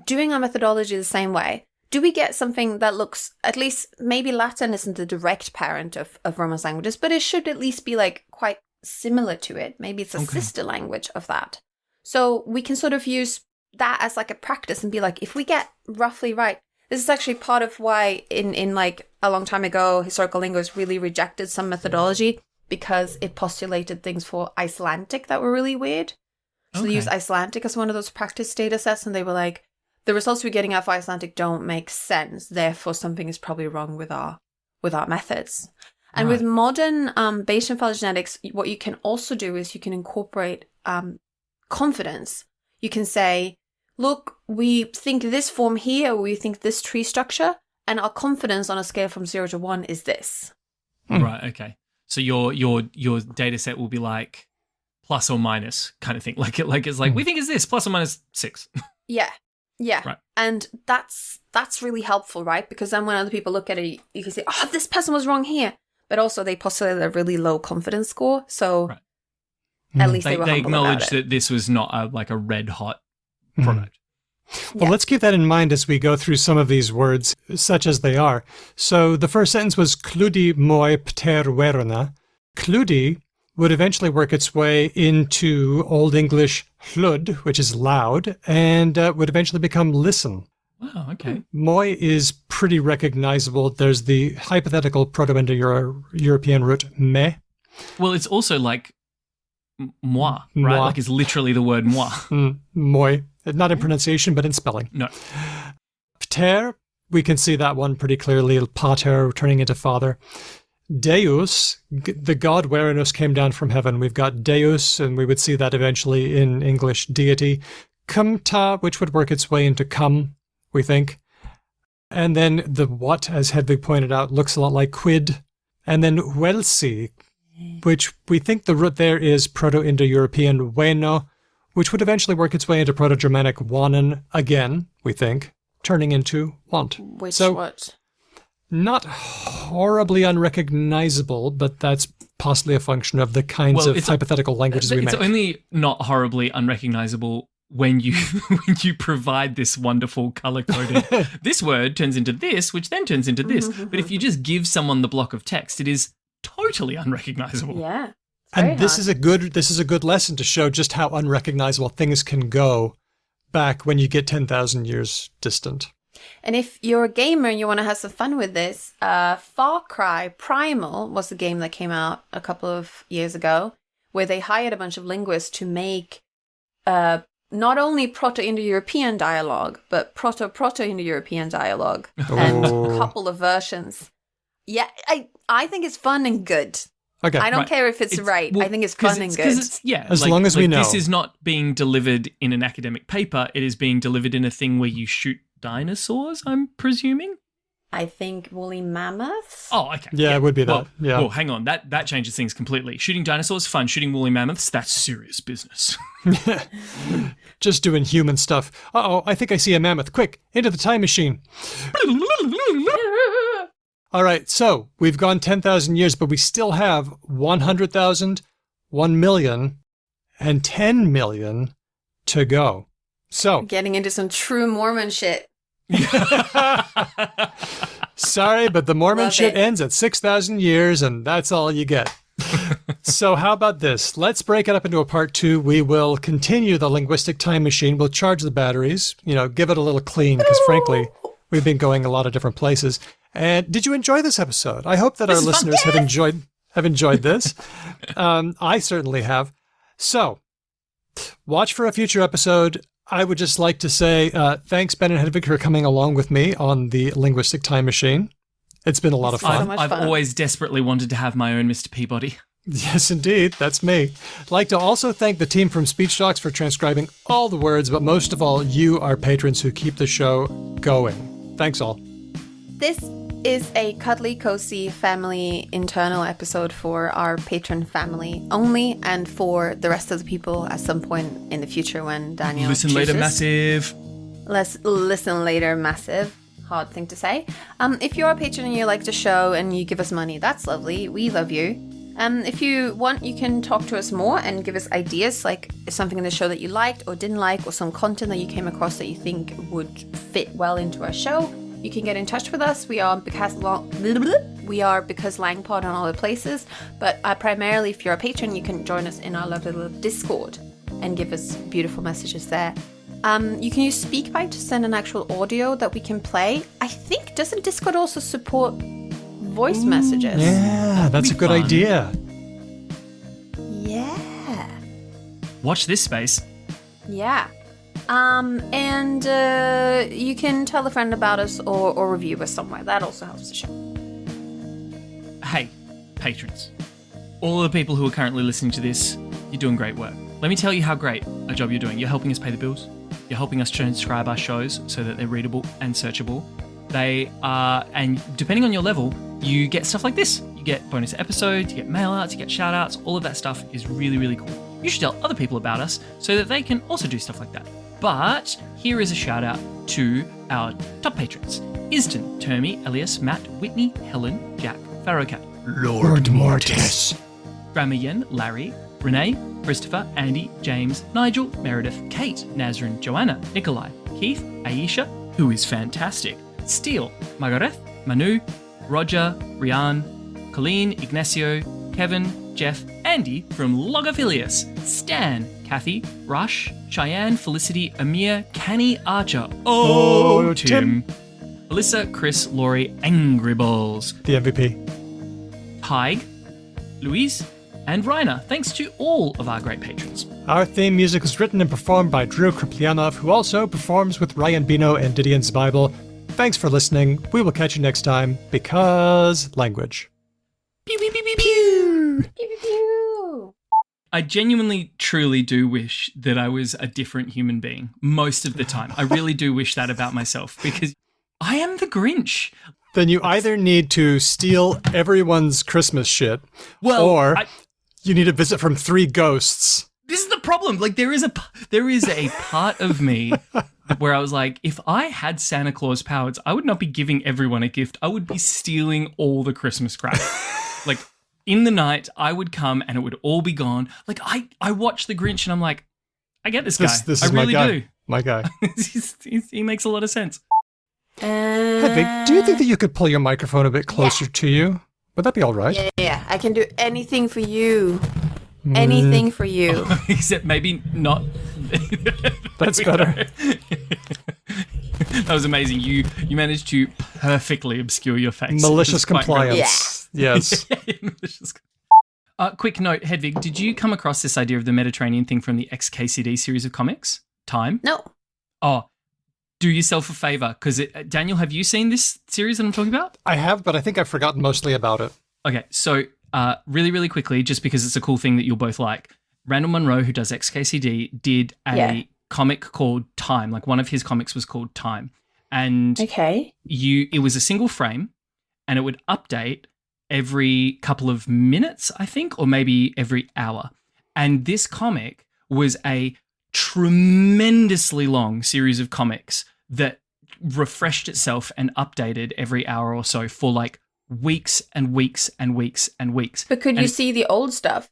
doing our methodology the same way, do we get something that looks, at least, maybe Latin isn't the direct parent of Romance languages, but it should at least be like quite similar to it. Maybe it's a sister language of that. So we can sort of use that as like a practice and be like, if we get roughly right, this is actually part of why in like a long time ago, historical linguists really rejected some methodology because it postulated things for Icelandic that were really weird. So they used Icelandic as one of those practice data sets, and they were like, the results we're getting out of Icelandic don't make sense. Therefore, something is probably wrong with our methods. And with modern Bayesian phylogenetics, what you can also do is you can incorporate confidence. You can say, look, we think this form here, we think this tree structure, and our confidence on a scale from 0 to 1 is this. Right, okay. So your data set will be like plus or minus kind of thing. Like it's like, we think it's this, plus or minus 6. Yeah. Right. And that's really helpful, right? Because then when other people look at it, you can say, oh, this person was wrong here. But also they postulated a really low confidence score. So at least they were humble acknowledge about it. that this was not a red hot product. Well, let's keep that in mind as we go through some of these words, such as they are. So the first sentence was Cludi moi pter werona. Cludi would eventually work its way into Old English hlud, which is loud, and would eventually become listen. Wow, okay. Moi is pretty recognizable. There's the hypothetical Proto-Indo-European root me. Well, it's also like moi, right? Moi. Like it's literally the word moi. Moi. Not in pronunciation, but in spelling. No. Pter, we can see that one pretty clearly. Pater turning into father. Deus, the god Werinus came down from heaven. We've got Deus, and we would see that eventually in English, deity. Cumta, which would work its way into come, we think. And then the what, as Hedvig pointed out, looks a lot like quid. And then welsi, which we think the root there is Proto-Indo-European bueno, which would eventually work its way into Proto-Germanic wanen again, we think, turning into want. What? Not horribly unrecognizable, but that's possibly a function of the kinds of hypothetical languages we make. It's only not horribly unrecognizable when you provide this wonderful color-coded, this word turns into this, which then turns into this. But if you just give someone the block of text, it is totally unrecognizable. Yeah. And this is a good lesson to show just how unrecognizable things can go back when you get 10,000 years distant. And if you're a gamer and you want to have some fun with this, Far Cry Primal was a game that came out a couple of years ago, where they hired a bunch of linguists to make not only Proto-Indo-European dialogue, but Proto-Indo-European dialogue, and a couple of versions. Yeah, I think it's fun and good. Okay, I don't care if it's right. I think it's fun and good. As long as we know. This is not being delivered in an academic paper. It is being delivered in a thing where you shoot dinosaurs, I'm presuming. I think woolly mammoths. Oh, okay. Yeah, it would be that. Yeah. Well, hang on. That changes things completely. Shooting dinosaurs, fun. Shooting woolly mammoths, that's serious business. Just doing human stuff. Uh-oh, I think I see a mammoth. Quick, into the time machine. All right, so we've gone 10,000 years, but we still have 100,000, 1 million, and 10 million to go. So getting into some true Mormon shit. Sorry, but the Mormon shit ends at 6,000 years, and that's all you get. So how about this? Let's break it up into a part 2. We will continue the linguistic time machine. We'll charge the batteries, give it a little clean, because frankly, We've been going a lot of different places. And did you enjoy this episode? I hope that our listeners have enjoyed this. I certainly have. So, watch for a future episode. I would just like to say thanks, Ben and Hedvig, for coming along with me on the Linguistic Time Machine. It's been a lot of fun. I've always desperately wanted to have my own Mr. Peabody. Yes, indeed. That's me. I'd like to also thank the team from Speech Docs for transcribing all the words, but most of all, you, our patrons, who keep the show going. Thanks all. This is a cuddly, cozy family internal episode for our patron family only, and for the rest of the people at some point in the future when Daniel Listen later, massive. Let's listen later, massive. Hard thing to say. If you're a patron and you like the show and you give us money, that's lovely. We love you. If you want, you can talk to us more and give us ideas, like something in the show that you liked or didn't like, or some content that you came across that you think would fit well into our show. You can get in touch with us. We are Because Langpod on all the places, but primarily if you're a patron, you can join us in our lovely little Discord and give us beautiful messages there. You can use SpeakPipe to send an actual audio that we can play. I think, doesn't Discord also support voice messages? Yeah, that's a good idea. Yeah. Watch this space. Yeah. And you can tell a friend about us or review us somewhere. That also helps the show. Hey, patrons. All of the people who are currently listening to this, you're doing great work. Let me tell you how great a job you're doing. You're helping us pay the bills. You're helping us transcribe our shows so that they're readable and searchable. They are, and depending on your level, you get stuff like this. You get bonus episodes, you get mail outs, you get shout outs. All of that stuff is really, really cool. You should tell other people about us so that they can also do stuff like that. But here is a shout out to our top patrons: Iston, Termy, Elias, Matt, Whitney, Helen, Jack, Pharaohcat, Lord Mortis, Gramayen, Larry, Renee, Christopher, Andy, James, Nigel, Meredith, Kate, Nazrin, Joanna, Nikolai, Keith, Aisha, who is fantastic, Steele, Margaret, Manu, Roger, Rian, Colleen, Ignacio, Kevin, Jeff, Andy from Logophilius, Stan, Kathy, Rush, Cheyenne, Felicity, Amir, Canny, Archer, Tim, Alyssa, Chris, Laurie, Angry Balls, the MVP, Tig, Louise, and Reiner. Thanks to all of our great patrons. Our theme music was written and performed by Drew Kriplyanov, who also performs with Ryan Bino and Didion's Bible. Thanks for listening. We will catch you next time, because language. Pew, pew, pew, pew, pew. Pew, pew, pew. I genuinely, truly do wish that I was a different human being most of the time. I really do wish that about myself, because I am the Grinch. Then you either need to steal everyone's Christmas shit, or you need a visit from 3 ghosts. This is the problem. Like, there is a part of me where I was like, if I had Santa Claus powers, I would not be giving everyone a gift. I would be stealing all the Christmas crap. Like, in the night, I would come and it would all be gone. Like, I watch The Grinch and I'm like, I get this guy. This I is really my guy. do. My guy. He makes a lot of sense. Hedvig, do you think that you could pull your microphone a bit closer to you? Would that be all right? Yeah. I can do anything for you. Anything for you. Except maybe not. That's better. That was amazing. You managed to perfectly obscure your face. Malicious compliance. Yes. Malicious. Quick note, Hedvig, did you come across this idea of the Mediterranean thing from the XKCD series of comics? Time? No. Oh, do yourself a favor, because Daniel, have you seen this series that I'm talking about? I have, but I think I've forgotten mostly about it. Okay, so really, really quickly, just because it's a cool thing that you'll both like, Randall Munro, who does XKCD, did a comic called Time. Like, one of his comics was called Time. And it was a single frame, and it would update every couple of minutes, I think, or maybe every hour. And this comic was a tremendously long series of comics that refreshed itself and updated every hour or so for like weeks and weeks and weeks and weeks. But could you see the old stuff?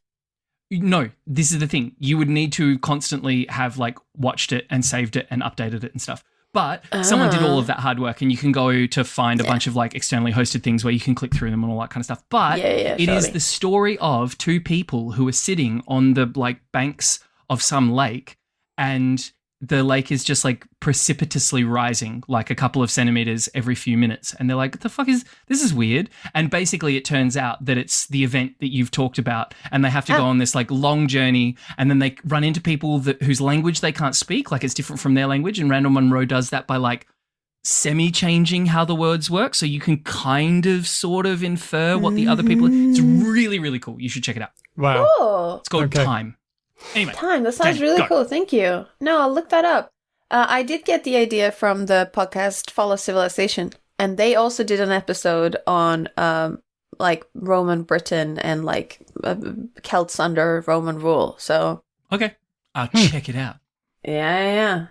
No, this is the thing. You would need to constantly have like watched it and saved it and updated it and stuff. But someone did all of that hard work, and you can go to find a bunch of like externally hosted things where you can click through them and all that kind of stuff. But it is the story of 2 people who are sitting on the like banks of some lake, and the lake is just like precipitously rising like a couple of centimeters every few minutes. And they're like, what the fuck this is weird. And basically it turns out that it's the event that you've talked about. And they have to go on this like long journey. And then they run into people whose language they can't speak. Like it's different from their language. And Randall Munro does that by like semi-changing how the words work. So you can kind of sort of infer what the other people... It's really, really cool. You should check it out. Wow. Cool. It's called Time. Anyway. Time. That sounds Jane, really go. cool. Thank you. No, I'll look that up. I did get the idea from the podcast Fall of Civilization, and they also did an episode on like Roman Britain and like Celts under Roman rule. So Okay. I'll check it out. yeah.